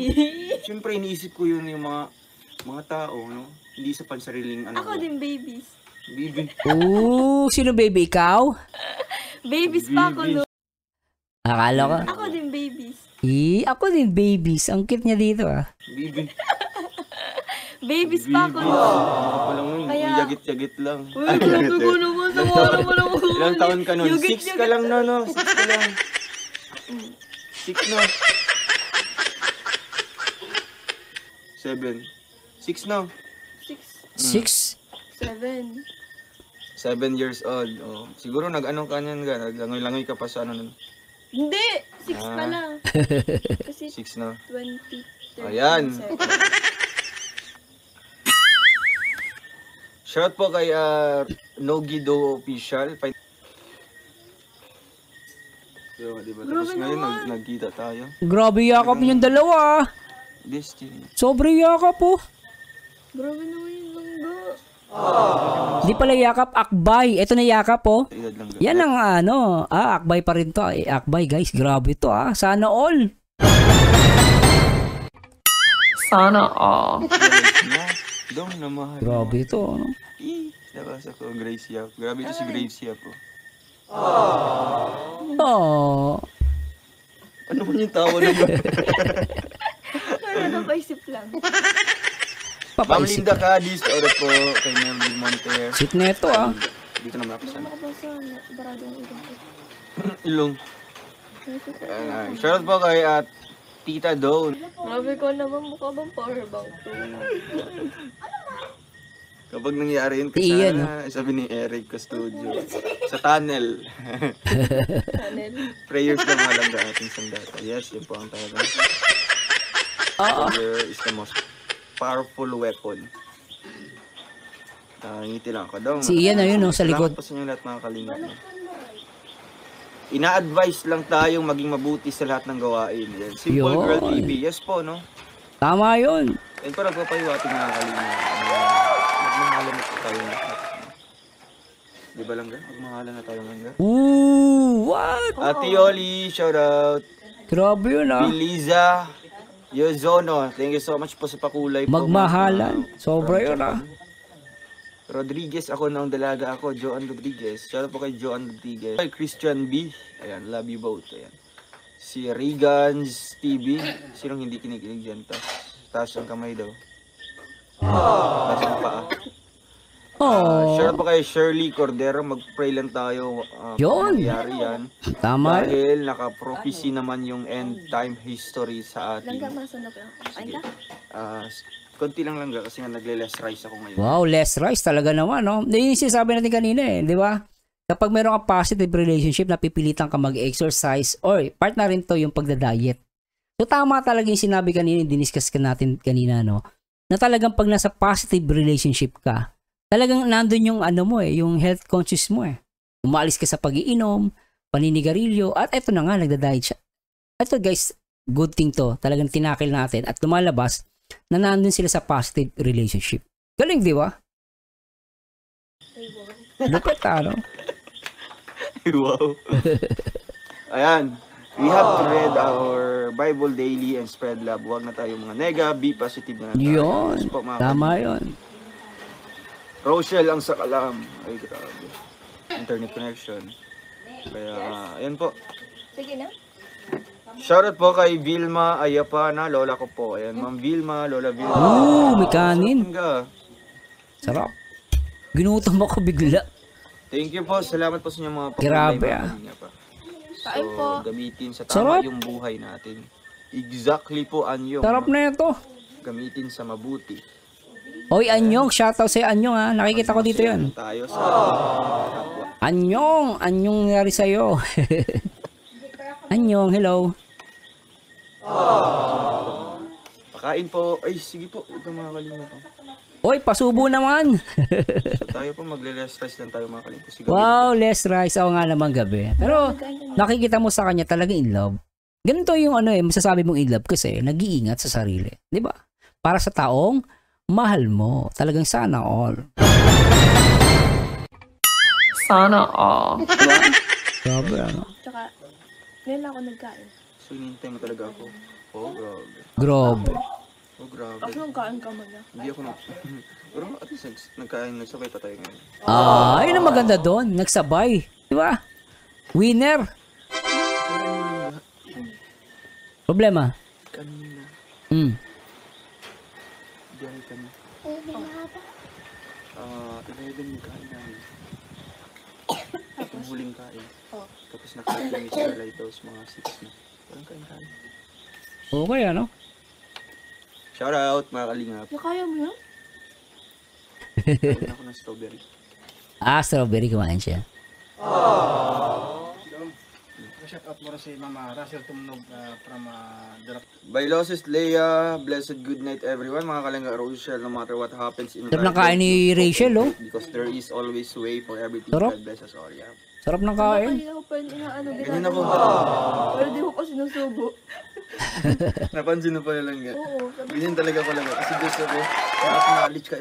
Siyempre, iniisip ko yun yung mga tao, no? Hindi sa pansariling Ako din babies. Baby. Sino baby? Ikaw? Babies pa ako no. Akala ko. Ako din babies. Ako din babies. Ang cute niya dito ah. Baby. Babies pa ako no. Ako lang nun, Kaya- yagit-yagit lang. Uy, grabe ko naman sa mga naman ako. Ilang taon ka nun? Yugit, 6 ka lang no? 6 ka lang. 6 na. 7. 6 na. 6, 6? 7. 7 years old. Oh. Siguro nag-ano ka niyan, naglangoy-langoy ka pa sa ano nun. Hindi! 6 Ah. pala. Kasi 6 na. 20, 30, Ayan. 7. Shout po kay Nogido Official. Diba? Tapos Grabe ngayon, naman. nagkita tayo. Grabe yakap yung dalawa. Destiny. Sobrang yakap po. Grabe naman yung langga. Di pala yakap, akbay. Ito na yakap po. Edad lang. Yan ang ano, akbay pa rin to. Akbay guys, grabe to Sana all. Sana all. Dong na mahal. Grabe to. Ano? Labas ako, Grace Yap. Grabe ito si Grace Yap. Oh. Ano man yung tawa naman? Ano napaisip lang. Ma'am Papaisip. Linda Cadiz, oro po kay Melvin Monter. Sweet neto Dito naman ako Baka sana. makabasa na. Barado ang ilong ko. Ilong. Shoutout po kay Tita Dawn. Grabe ko naman, mukha bang powerbank to? Kapag nangyari yun, Iyan, sana, sabi ni Eric Custodio, sa tunnel. Channel. Prayers lang alam sa ating sandata. Yes, yun po ang talaga. Prayer is the most powerful weapon. Ngiti lang ako daw. Si Ian na yun, sa likod. Salamat po sa inyo lahat mga kalingap. Ina-advise lang tayong maging mabuti sa lahat ng gawain. Yan. Simple Yun. Girl TV. Yes po, no? Tama yun. And pa nagpapahiwating mga kalingap. Magmahalan na tayo ng lahat. Di ba lang ga? Magmahalan na tayo ng ga? Ooh, what? Ate Yoli, shout out. Grabe yun Biliza Yozono, thank you so much po sa pakulay po. Magmahalan. Sobra yun Rodriguez, ako na ang dalaga ako, Joan Rodriguez. Shout out po kay Joan Rodriguez. Kay Christian B. Ayan, love you both. Ayan. Si Regans TV. Sinong hindi kinikilig dyan? Taas ang kamay daw. Taas ang paa. Shout out po kay Shirley Cordero. Mag-pray lang tayo. Yun. Mangyari yan. Tama. Dahil naka-prophecy naman yung end time history sa atin. Langga, masan na ko. Kain ka? Konti lang kasi nga nagle-less rice ako ngayon. Wow, less rice talaga naman, no? Yung sinasabi natin kanina di ba? Kapag meron ka positive relationship, napipilitan ka mag-exercise or part na rin to yung pagda-diet. So tama talaga yung sinabi kanina, diniscuss ka natin kanina, no? Na talagang pag nasa positive relationship ka, talagang nandun yung ano mo yung health conscious mo Umalis ka sa pag-iinom, paninigarilyo, at eto na nga, nagda-diet siya. Ito guys, good thing to. Talagang tinakil natin at lumalabas na nandun sila sa positive relationship. Galing, di ba? Lupit, ano? Wow. Ayan. We have to read our Bible daily and spread love. Huwag na tayo mga nega, be positive na tayo. Yun. Yes po, mga Tama kapatid. yun. Rochelle ang sakalam. Ay, grabe. Internet connection. Kaya, ayan po. Sige na. Shoutout po kay Vilma Ayapana, lola ko po. Ayan, Ma'am Vilma, Lola Vilma. Ooh, may kanin. Hangga. Sarap. Ginutom ako bigla. Thank you po. Salamat po sa inyong mga Grabe, mga kalinga pa. Kain So, po. gamitin sa Sarap. tama yung buhay natin. Exactly po, Anyong. Sarap na ito. Gamitin sa mabuti. Oy, Anyong. Shoutout sa Anyong, Nakikita ko dito yan. Tayo sa kapwa. Anyong nangyari sa'yo. Anyong, hello. Pakain po. Ay, sige po. Huwag kang makakalimutan. Oy, pasubo naman. So, tayo po magle-less rice lang tayo mga kalingap. Sige, Wow, less rice. Oo nga naman gabi. Pero nakikita mo sa kanya talaga in love. Ganito yung masasabi mong in love kasi nag-iingat sa sarili. Di ba? Para sa taong mahal mo. Talagang sana all. Sana all. Grabe, ano? Tsaka, ngayon lang ako nagkain. So, hinihintay mo talaga ako. Oh, grabe. Grabe. Oh, grabe. Ako nagkain ka man na. Hindi ako na. Pero at least nagkain, nagsabay pa tayo ngayon. Ayun ang maganda doon. Nagsabay. Di ba? Winner. Problema. Kanina. Dahil kami. 11 yung kain namin. Yung huling kain. Tapos nakain kami sa Lighthouse mga 6 na. Parang kain. Okay, ano? Shoutout mga kalingap. Ya, kaya mo yun? Kumain ako ng strawberry. Strawberry kumain siya. Shout out mo rin si Mama Russell Tumnog from Durap. By Losses Leia, blessed good night everyone. Mga kalingap, Rochelle, no matter what happens in Sarap ng kain ni Rachel, oh. Because there is always way for everything. Sarap. God bless us all. Yeah. Sarap ng kain. Kaya ko pa yun inaano, Ganyan ako. Pero di ko pa sinusubo. Napansin na pala lang yan. Oo, sabi Ganyan talaga ko lang. Kasi gusto ko, acknowledge ka.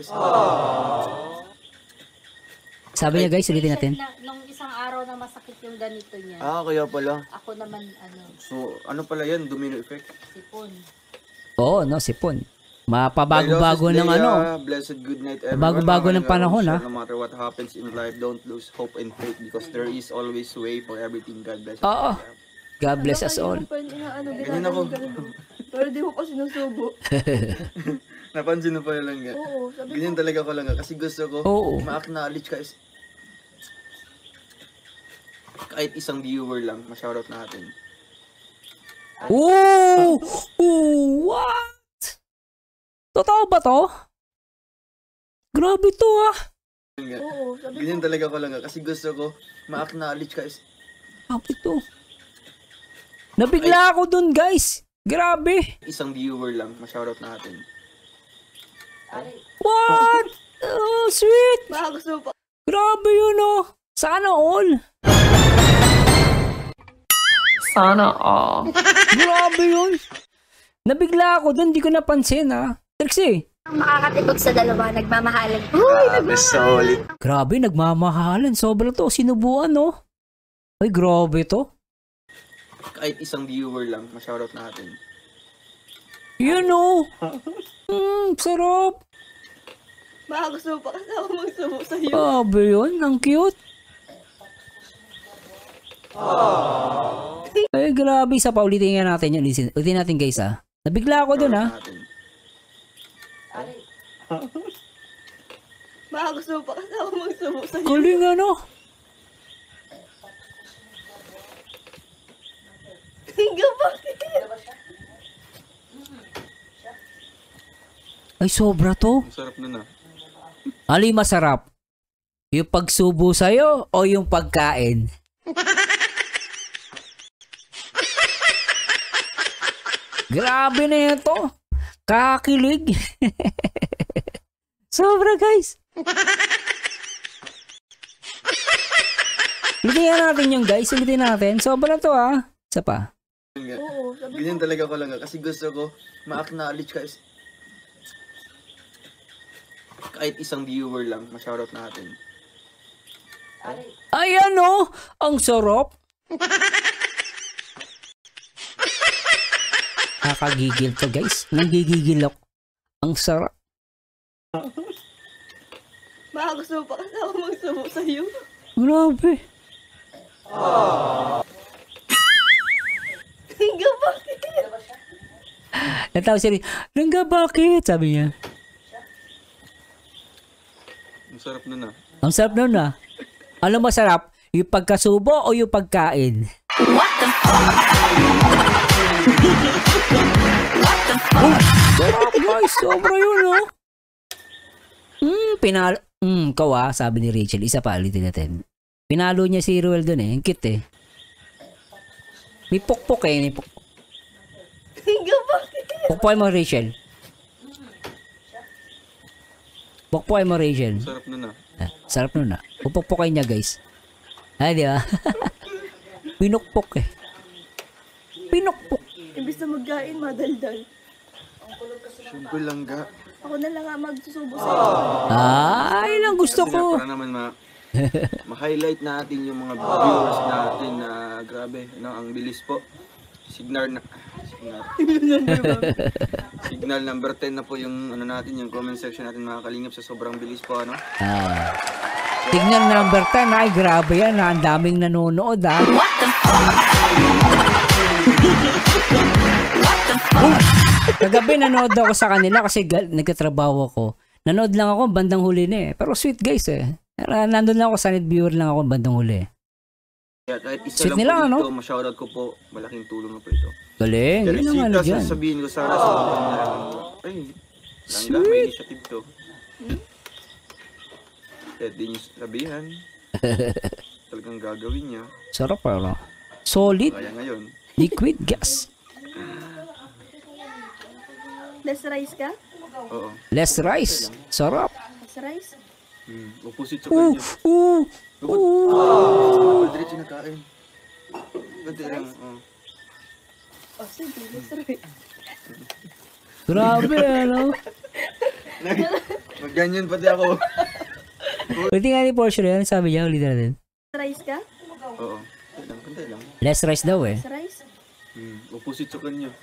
Sabi niya guys, ulitin natin. Nung isang araw na masakit yung ganito niya. Kaya pala. Ako naman, So, ano pala yan? Domino effect. sipon. Oo, no, sipon. Mapabago-bago ng ano. Blessed good night everyone. Bago-bago ng Mga panahon, Rochelle, No matter what happens in life, don't lose hope and faith because there is always way for everything. God bless us. Oo. Yeah. God bless us all. Kaya ko pa yun inaano, Ganyan ako. Pero di ko pa sinusubo. Napansin na pala lang yan. Oo, sabi Ganyan talaga ko lang. Kasi gusto ko, Oo. ma-acknowledge ka. Kahit isang viewer lang, ma-shoutout natin. Ooh! Ooh! What? Totoo ba to? Grabe to ah. Oo, sabi Ganyan talaga ko lang. Kasi gusto ko, ma-acknowledge ka. Grabe to. Nabigla ako dun guys. Grabe. Isang viewer lang, ma-shoutout natin. What? Oh, sweet. baka gusto mo pa. Grabe yun oh. Sana all. Sana all. Grabe yun. Nabigla ako dun. Di ko napansin ah. Trixie. Ang makakatipog sa dalawa, nagmamahalan. Solid. Grabe, nagmamahalan. Sobra to. Sinubuan no. Ay, grabe to. Kahit isang viewer lang, ma-shoutout natin. Yun oh. Sarap. Baka gusto mo pa kasi ako magsubo sa'yo. Grabe yun. Ang cute. Ay, grabe. Isa pa, ulitin nga natin yun. Ulitin natin guys ah. Nabigla ako dun ah. Natin. Baka gusto mo pa kasi ako magsubo sa'yo. Galing ano. Bakit? Ay, sobra to. Ang sarap nun ah. Ali masarap? Yung pagsubo sa'yo o yung pagkain? Grabe na ito. Kakilig. Sobra guys. Ulitin natin yung guys. Ulitin natin. Sobra to ah. Isa pa. Oo, sabi Ganyan talaga ko lang. Kasi gusto ko, ma-acknowledge ka. Kahit isang viewer lang, ma-shoutout natin. Ay ano? Ang sarap. Nakagigil to guys. Nanggigigil ako. Ang sarap. baka gusto mo pa kasi ako magsubo sa'yo. Grabe. Bakit? Natawa siya rin. Langga bakit? Sabi niya. Ang sarap nun ah. Ang sarap nun ah. Ano masarap? Yung pagkasubo o yung pagkain? Sarap guys. Sobra yun oh. Pinalo. Kawa, sabi ni Rachel. Isa pa, ulitin natin. Pinalo niya si Ruel dun eh. Ang cute eh. May pukpok eh. May pukpok. Bakit? Pukpoy mo Rachel. Pukpoy mo Rachel. Ang sarap nun ah. Sarap nun ah. Pupukpokin niya guys. Ay di ba? Pinukpok eh. Pinukpok. Imbis na magkain, madaldal. Simple lang ga. Ako na lang nga magsusubo sa'yo. Ay, lang gusto ko. Para naman ma-highlight natin yung mga viewers natin na grabe, no, ang bilis po. Signal number 10 na po yung ano natin, yung comment section natin mga kalingap sa sobrang bilis po ano. Tignan number 10. Ay, grabe yan. Ang daming nanonood ah. Kagabi nanood ako sa kanila kasi nagtatrabaho ako. Nanood lang ako bandang huli na eh. Pero sweet guys eh. Nandun lang ako, sanid viewer lang ako bandang huli. Kaya kahit isa Sweet lang nila, po ano? dito, ma-shoutout ko po, malaking tulong na po ito. Galing. Yun ang ano Teresita, dyan. sasabihin ko sana sa mga na lang. Ay, langga, may initiative to. Kahit di niyo sabihan. Talagang gagawin niya. Sarap pero. Solid. Kaya ngayon. Liquid gas. Less rice ka? Oo. Less rice. Sarap. Less rice? Opposite sa Ooh, kanya. ooh. Diretso na kain. Ganti lang. Oh, sige, less rice. Grabe, ano? Magganyan pati ako. Pwede nga ni Porsche rin. Ano sabi niya? Ulitin natin. Less rice ka? Oo. Kantay lang. Less rice daw eh. Less rice? Opposite sa kanya.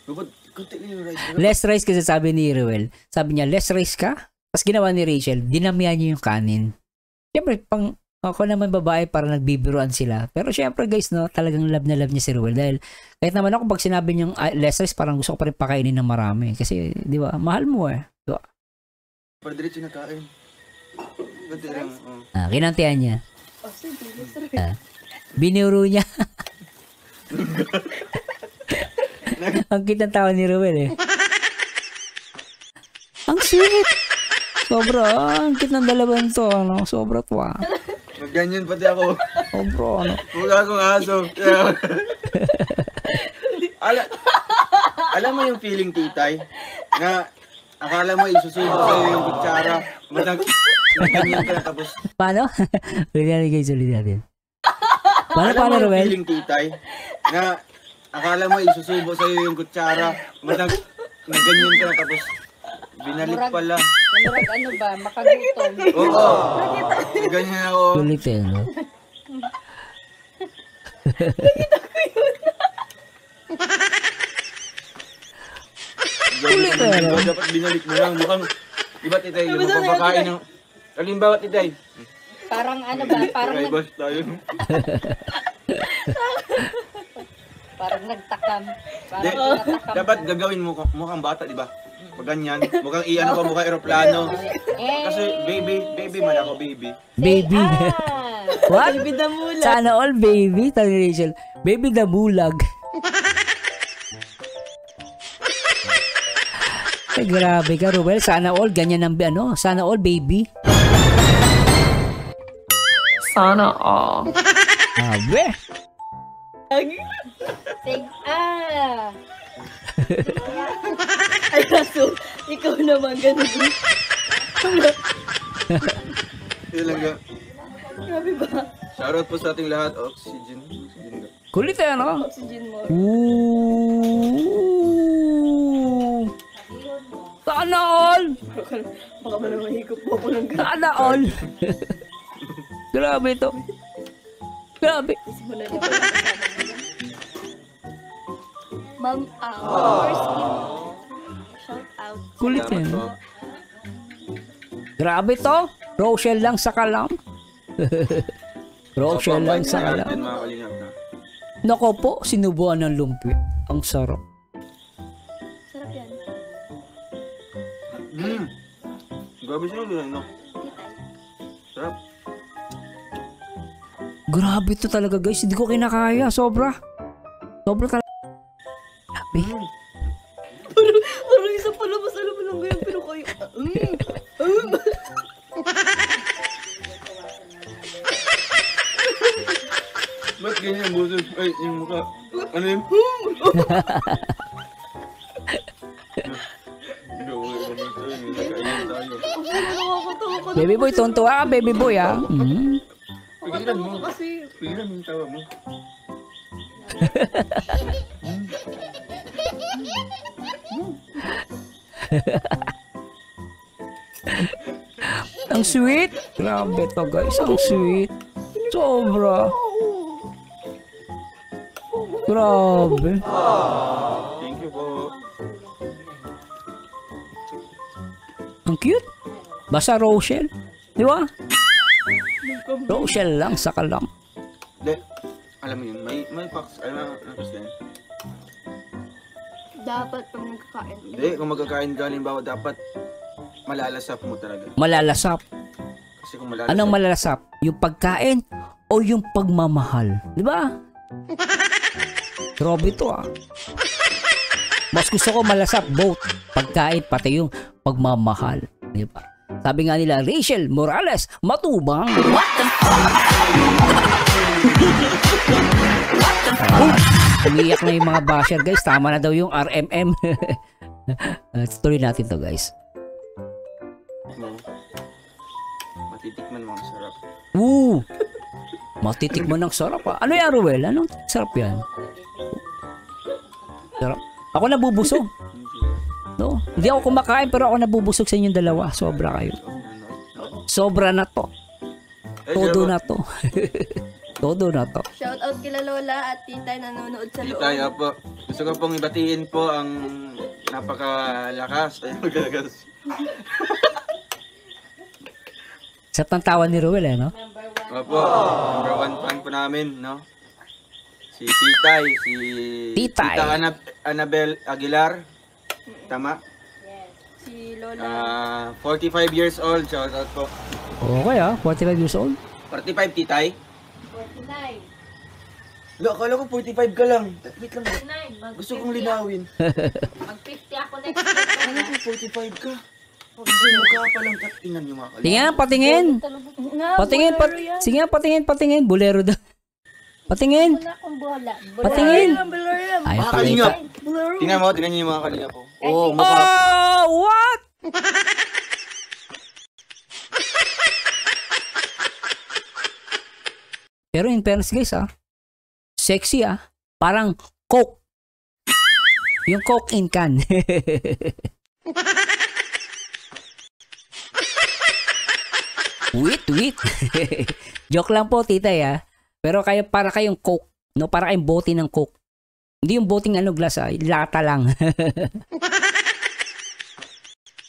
Dapat, kanti lang yung rice. Less rice kasi sabi ni Ruel. Sabi niya, less rice ka? Tapos ginawa ni Rachel, dinamihan niya yung kanin. Siyempre, pang ako naman babae para nagbibiruan sila. Pero syempre guys, no, talagang love na love niya si Ruel. Dahil kahit naman ako pag sinabi niyang less rice, parang gusto ko pa rin pakainin ng marami. Kasi, di ba, mahal mo eh. Diba? Para diretso na kain. Ganti lang. Kinantihan niya. Oh, sige, less rice. Binuro niya. Ang cute ng tawa ni Ruel eh. Ang sweet. Sobra. Ang cute ng dalawang to. Ano? Sobra to ah. Magganyan pati ako. Sobra ano. Mukha akong aso. Alam mo yung feeling, titay? Na akala mo isusubo sa'yo yung kutsara. Magganyan ka na tapos. Paano? Ulit natin guys. Ulit natin. Paano, Alam mo yung Ruel? feeling, titay? Na akala mo isusubo sa'yo yung kutsara. Magganyan ka na tapos. Binalik pala. Namurag ano ba, makagutom. Oo. Ganyan ako. Ulit eh. No? Ulit dapat binalik mo lang. Mukhang, iba titay, yung magpapakain ng... Halimbawa titay. Parang ano ba, parang Ay, boss tayo. parang nagtakam. Di, Parang nagtakam. dapat gagawin mo mukhang bata, di ba? Pag ganyan, mukhang iano pa mukhang aeroplano. Kasi baby man ako, baby. Baby. Ah, What? Sana all baby. Tani Rachel. Baby the bulag. Ay, grabe ka, Ruel. Sana all ganyan ang ano. Sana all baby. Sana all. Abe. sig, ah. Ay, kaso, ikaw naman ganun. Yun lang ga. Grabe ba? Shoutout po sa ating lahat. Oxygen. Oxygen. Kulit eh, no? Oxygen mo. Ooh. Sana all. Baka ba naman higop mo ako ng gano'n. Sana all. Grabe to. Grabe. Simula niya pala kasama mo. Ma'am, first shout out. Kulit Salamat eh. po. no? Grabe to. Rochelle lang sa kalam. Rochelle lang sa Yan, kalam. mga kalingap na. Nako po, sinubuan ng lumpia. Ang sarap. Sarap yan. Grabe siya yun, no? Sarap. Grabe to talaga guys. Hindi ko kinakaya. Sobra. Sobra talaga. Grabe. Parang isa pala, mas alam mo lang ganyan, pero kayo. Ba't ganyan yung busos? Ay, yung mukha. Ano yun? Nakakatawa ka Baby boy, tontuwa ka, baby boy ah. Pigilan mo. kasi. Pigilan mo yung tawa mo. Ang sweet. Grabe to guys. Ang sweet. Sobra. Grabe. Thank you po. Ang cute. Basta Rochelle. Di ba? Rochelle lang sa kalam. De, alam mo yun, may packs, ano din. Dapat pag nagkakain. Hindi, kung magkakain ka, halimbawa, dapat malalasap mo talaga. Malalasap. Kasi kung malalasap, Anong malalasap? Yung pagkain o yung pagmamahal? Di ba? Grabe to ah. Mas gusto ko malasap both pagkain pati yung pagmamahal. Di ba? Sabi nga nila, Rachel Morales, matubang. Umiyak na yung mga basher guys. Tama na daw yung RMM. Tuloy natin to guys. No. Matitikman mo, ang sarap. Matitikman ng sarap ah. Ano yan, Ruel? Anong sarap yan? Sarap. Ako nabubusog. No? Hindi ako kumakain pero ako nabubusog sa inyong dalawa. Sobra kayo. Sobra na to. Todo na to. Todo na to. Shout out kila Lola at Tita na nanonood sa loob. Tayo po. Gusto ko pong ibatiin po ang napakalakas. Ay, magalagas. Sa tantawan ni Ruel eh, no? Opo, number 1 fan po namin, no? Si Titay, si Titay. Tita Annabel Aguilar. Tama? Si Lola. 45 years old, shout out po. Okay ah, 45 years old. 45, Titay? 49. Lo, akala ko 45 ka lang. Wait lang. 49. Gusto kong linawin. Mag-50 ako next week. Ano ko 45 ka? Kasi mukha pa lang. Tingnan niyo mga kalina. Tingnan, patingin. Nga, Patingin, bolero yan. sige nga, patingin. Bolero daw. Patingin. Wala akong bola. Patingin. Bolero yan. Ay, Mga kalingap. Bolero. Tingnan niyo yung mga kalina po. Oo, mukha. Oh, what? Pero in fairness guys ah, sexy ah, parang Coke. Yung Coke in can. Wait. Joke lang po tita ya. Pero kayo para kayong Coke, no, para kayong bote ng Coke. Hindi yung boting ano glass ah, lata lang.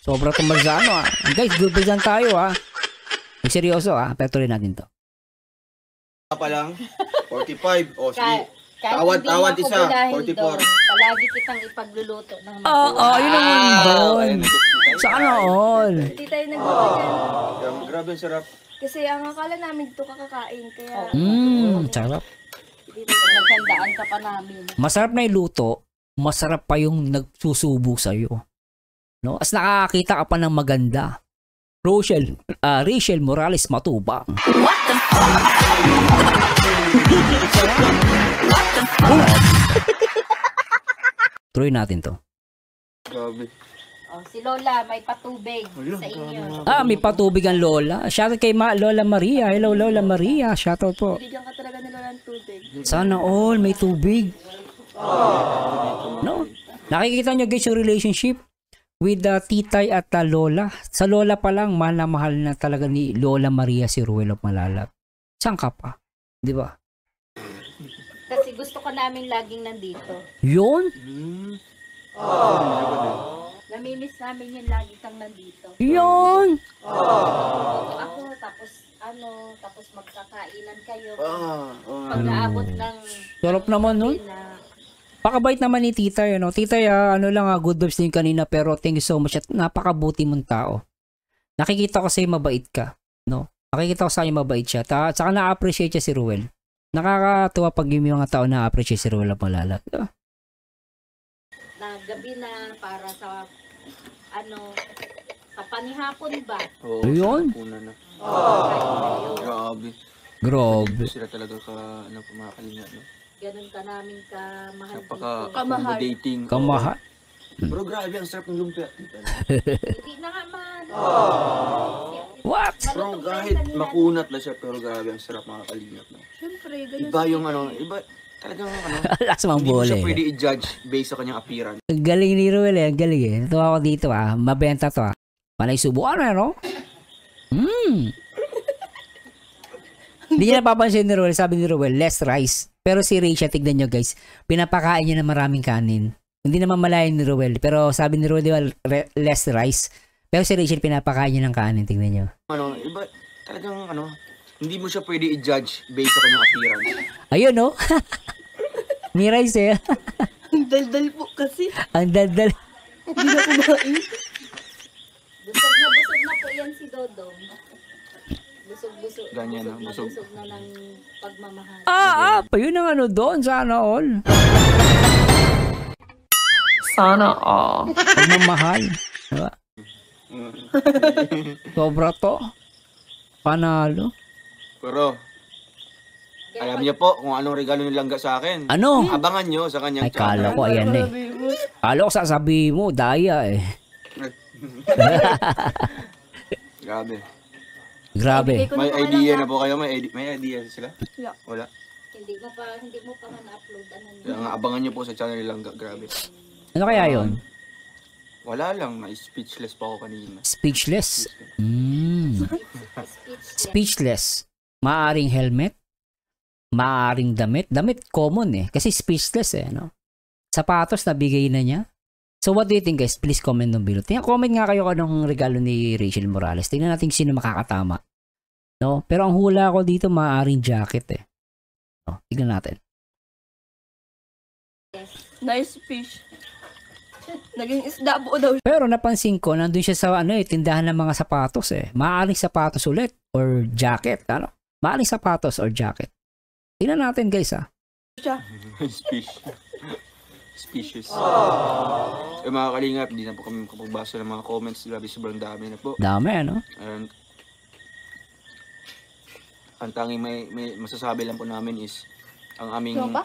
Sobra tumarzano ah. Guys, good ba tayo ah. Seryoso ah, pero tuloy natin to. Pa lang. 45. O, sige. Kahit Tawad hindi isa, ako dahil 44. doon, palagi kitang ipagluluto ng Oo, yun naman doon. Sana all. Tita yung nagbabayan. Grabe ang sarap. Kasi ang akala namin dito kakakain. Kaya Sarap. Naghandaan ka pa namin. Masarap na iluto, masarap pa yung nagsusubo sa'yo. No? As nakakita ka pa ng maganda. Rachel Morales matubang. Tuloy natin to. Grabe. Oh, si Lola, may patubig sa inyo. May patubig ang Lola. Shoutout kay Lola Maria. Hello Lola Maria. Shoutout po. bigyan ka talaga nila ng tubig. Sana all may tubig. No? Nakikita nyo guys yung relationship with the titay at the lola. Sa lola pa lang, mahal na mahal na talaga ni Lola Maria si Ruel of Malalag. Saan ka pa? Di ba? Kasi gusto ko namin laging nandito. Yun? Namimiss namin yung lagi kang nandito. Yun! Ako, tapos magkakainan kayo. Oo. Pag naabot ng Sarap naman nun. na Pakabait naman ni tita yun. No? Tita, ano lang good vibes din kanina pero thank you so much at napakabuti mong tao. Nakikita ko sa'yo mabait ka. No? Nakikita ko sa'yo mabait siya. At saka na-appreciate siya si Ruel. Nakakatuwa pag yung mga tao na-appreciate si Ruel of Malalag. na gabi na para sa kapanihapon ba? Oo. Ayun. Una na. Kain kayo. Grabe. Grabe. Sila talaga mga kalina. No? Ganun ka namin kamahal dito. Napaka-accommodating. Kamahal. Pero grabe, ang sarap ng lumpia. Hindi na nga man. What? Pero kahit makunat na siya, pero grabe, ang sarap mga kalingap. No? Siyempre, ganun. Iba yung iba talagang Last mang hindi mo bola siya eh. pwede i-judge based sa kanyang appearance. Ang galing ni Ruel eh. Ang galing eh. Natuwa ako dito mabenta to Panay subukan no? Hindi niya napapansin ni Ruel. Sabi ni Ruel, less rice. Pero si Rachel, tignan nyo guys, pinapakain niya ng maraming kanin. Hindi naman malayan ni Ruel. Pero sabi ni Ruel, di ba, less rice. Pero si Rachel, pinapakain niya ng kanin. Tignan nyo. Iba talagang hindi mo siya pwede i-judge based sa kanyang appearance. Ayun no? May rice eh. Ang daldal po kasi. Ang daldal. Hindi na kumain. Busog na po yan si Dodong. Busog. Ganyan, no? Busog. Busog na ng pagmamahal. Pa yun ang doon. Sana all. Sana all. Pagmamahal. Diba? Sobra to. Panalo. Pero, alam niyo po kung anong regalo ni Langga sa akin. Ano? Abangan niyo sa kanyang Ay, kala ko ayan eh. Kala ko sasabihin mo, daya eh. Grabe. Grabe. Ibigay ko May na idea lang, na po kayo? May idea sila? Wala. Wala. Hindi mo pa man upload ano Kaya nga, abangan niyo po sa channel ni Langga. Grabe. Ano kaya yon? Wala lang. Na-speechless pa ako kanina. Speechless? speech. Speechless. Maaring helmet? Maaring damit? Damit common eh. Kasi speechless eh. No? Sapatos na bigay na niya. So what do you think guys? Please comment down below. Comment nga kayo kung anong regalo ni Rachel Morales. Tingnan natin sino makakatama. No? Pero ang hula ko dito maaring jacket eh. No? Tingnan natin. Nice fish. Naging isda po daw. Pero napansin ko, nandun siya sa tindahan ng mga sapatos eh. Maaring sapatos ulit or jacket. Ano? Maaring sapatos or jacket. Tingnan natin guys Siya. Species. Mga kalingap, hindi na po kami makapagbasa ng mga comments. Grabe, sobrang dami na po. Dami ano? And ang tanging may masasabi lang po namin is ang aming Ano ba?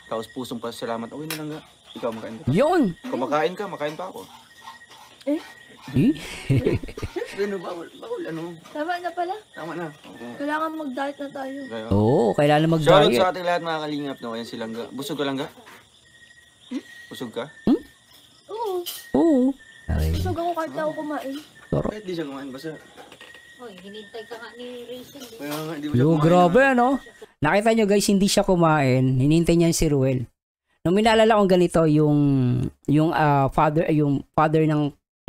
taos pusong pasalamat. Okay na lang nga. Ikaw makain ka. Yun! Kumakain ka, makain pa ako. Eh? Ano, bawal, ano. Tama na pala. Tama na. Okay. Kailangan mag-diet na tayo. Kaya, Oo, kailangan shoutout mag-diet. sa ating lahat mga kalingap. No? Ayan si Langga. Busog ka, Langga? Busog ka? Oo. Oo. Ay, Busog ako kahit na ako kumain. sarap. Kahit di siya kumain. Basta, Hoy, hinintay ka nga ni Rachel. kaya nga, di mo siya Yo, kumain. grabe ano? Nakita nyo guys, hindi siya kumain. Hinintay niya si Ruel. Nung minalala kong ganito, yung father ng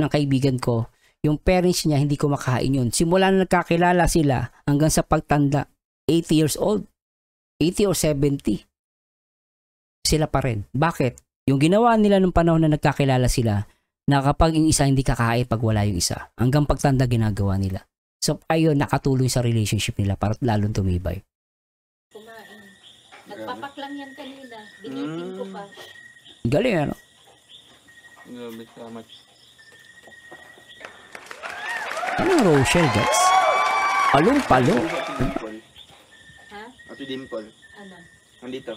kaibigan ko, yung parents niya hindi kumakain yun. Simula na nagkakilala sila hanggang sa pagtanda, 80 years old, 80 or 70. Sila pa rin. Bakit? Yung ginawa nila nung panahon na nagkakilala sila, na kapag yung isa hindi kakain pag wala yung isa, hanggang pagtanda ginagawa nila. So ayun, nakatulong sa relationship nila para lalong tumibay. Kumain. Nagpapaklang yan kanina. Binitin ko pa. Galing ano? Grabe, salamat. Anong Rochelle guys? Palong-palo. Ate Dimple. Ha? Ate Dimple. Ano? Nandito.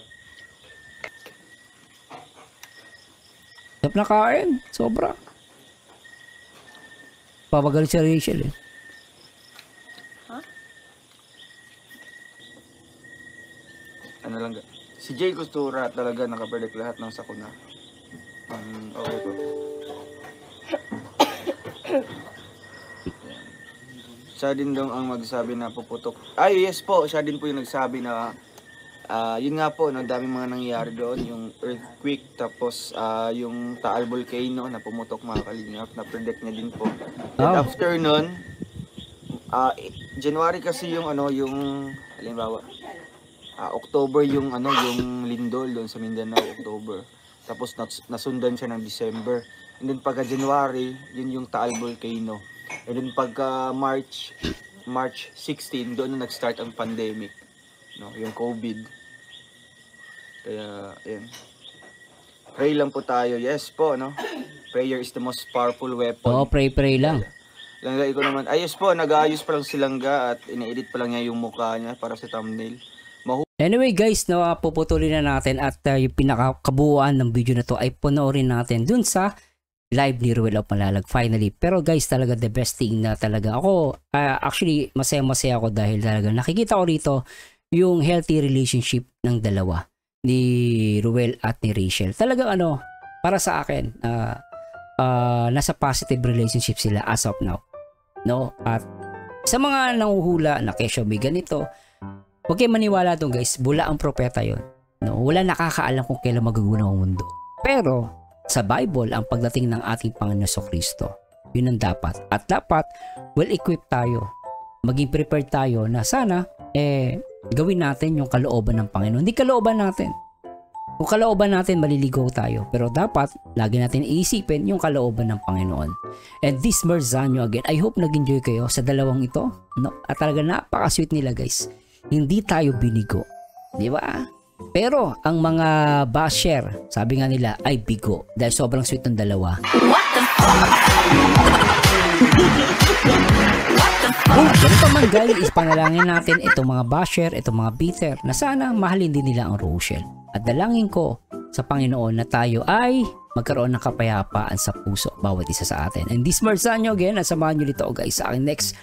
Sarap na kain. Sobra. Papagal si Rachel eh. Ano lang ga. Si Jay Costura talaga nakapredict lahat ng sakuna. Okay po. Siya din daw ang magsabi na puputok. Ay, yes po. Siya din po yung nagsabi na yun nga po, ang daming mga nangyayari doon. Yung earthquake, tapos yung Taal Volcano na pumutok mga kalingap. Na-predict niya din po. And Oh. after nun, January kasi yung yung halimbawa, October yung yung lindol doon sa Mindanao, October. Tapos nasundan siya ng December. And then pagka January, yun yung Taal Volcano. And then pagka March 16, doon na nag-start ang pandemic. No, yung COVID. Kaya, ayan. Pray lang po tayo. Yes po, no? Prayer is the most powerful weapon. Oo, pray lang. Langga, ikaw naman. Ayos po, nag-aayos pa lang si Langga at ina-edit pa lang niya yung mukha niya para sa thumbnail. Anyway guys, no, puputulin na natin at yung pinakabuuan ng video na to ay panoorin natin dun sa live ni Ruel of Malalag finally. Pero guys, talaga the best thing na talaga ako, actually masaya-masaya ako dahil talaga nakikita ko rito yung healthy relationship ng dalawa ni Ruel at ni Rachel. Talagang para sa akin, nasa positive relationship sila as of now. No? At sa mga nanguhula na kesyo may ganito, huwag kayo maniwala doon guys, bula ang propeta yon. No? Wala nakakaalam kung kailan magugunaw ang mundo. Pero sa Bible, ang pagdating ng ating Panginoon Kristo, yun ang dapat. At dapat, well-equipped tayo. Maging prepared tayo na sana, gawin natin yung kalooban ng Panginoon. Hindi kalooban natin. Kung kalooban natin, maliligaw tayo. Pero dapat, lagi natin iisipin yung kalooban ng Panginoon. And this Marzano again, I hope nag-enjoy kayo sa dalawang ito. No? At talaga napaka-sweet nila guys. Hindi tayo binigo. Di ba? Pero ang mga basher, sabi nga nila ay bigo dahil sobrang sweet ng dalawa. Ganun pa man guys, ispanalangin natin itong mga basher, itong mga bitter na sana mahalin din nila ang Rochelle. At dalangin ko sa Panginoon na tayo ay magkaroon ng kapayapaan sa puso bawat isa sa atin. And this Marzano again, at samahan nyo dito guys sa aking next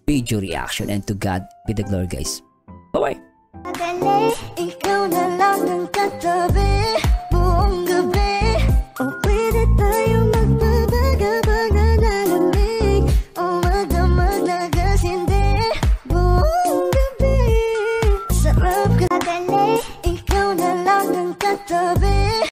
video reaction, and to God be the glory guys. Bye bye!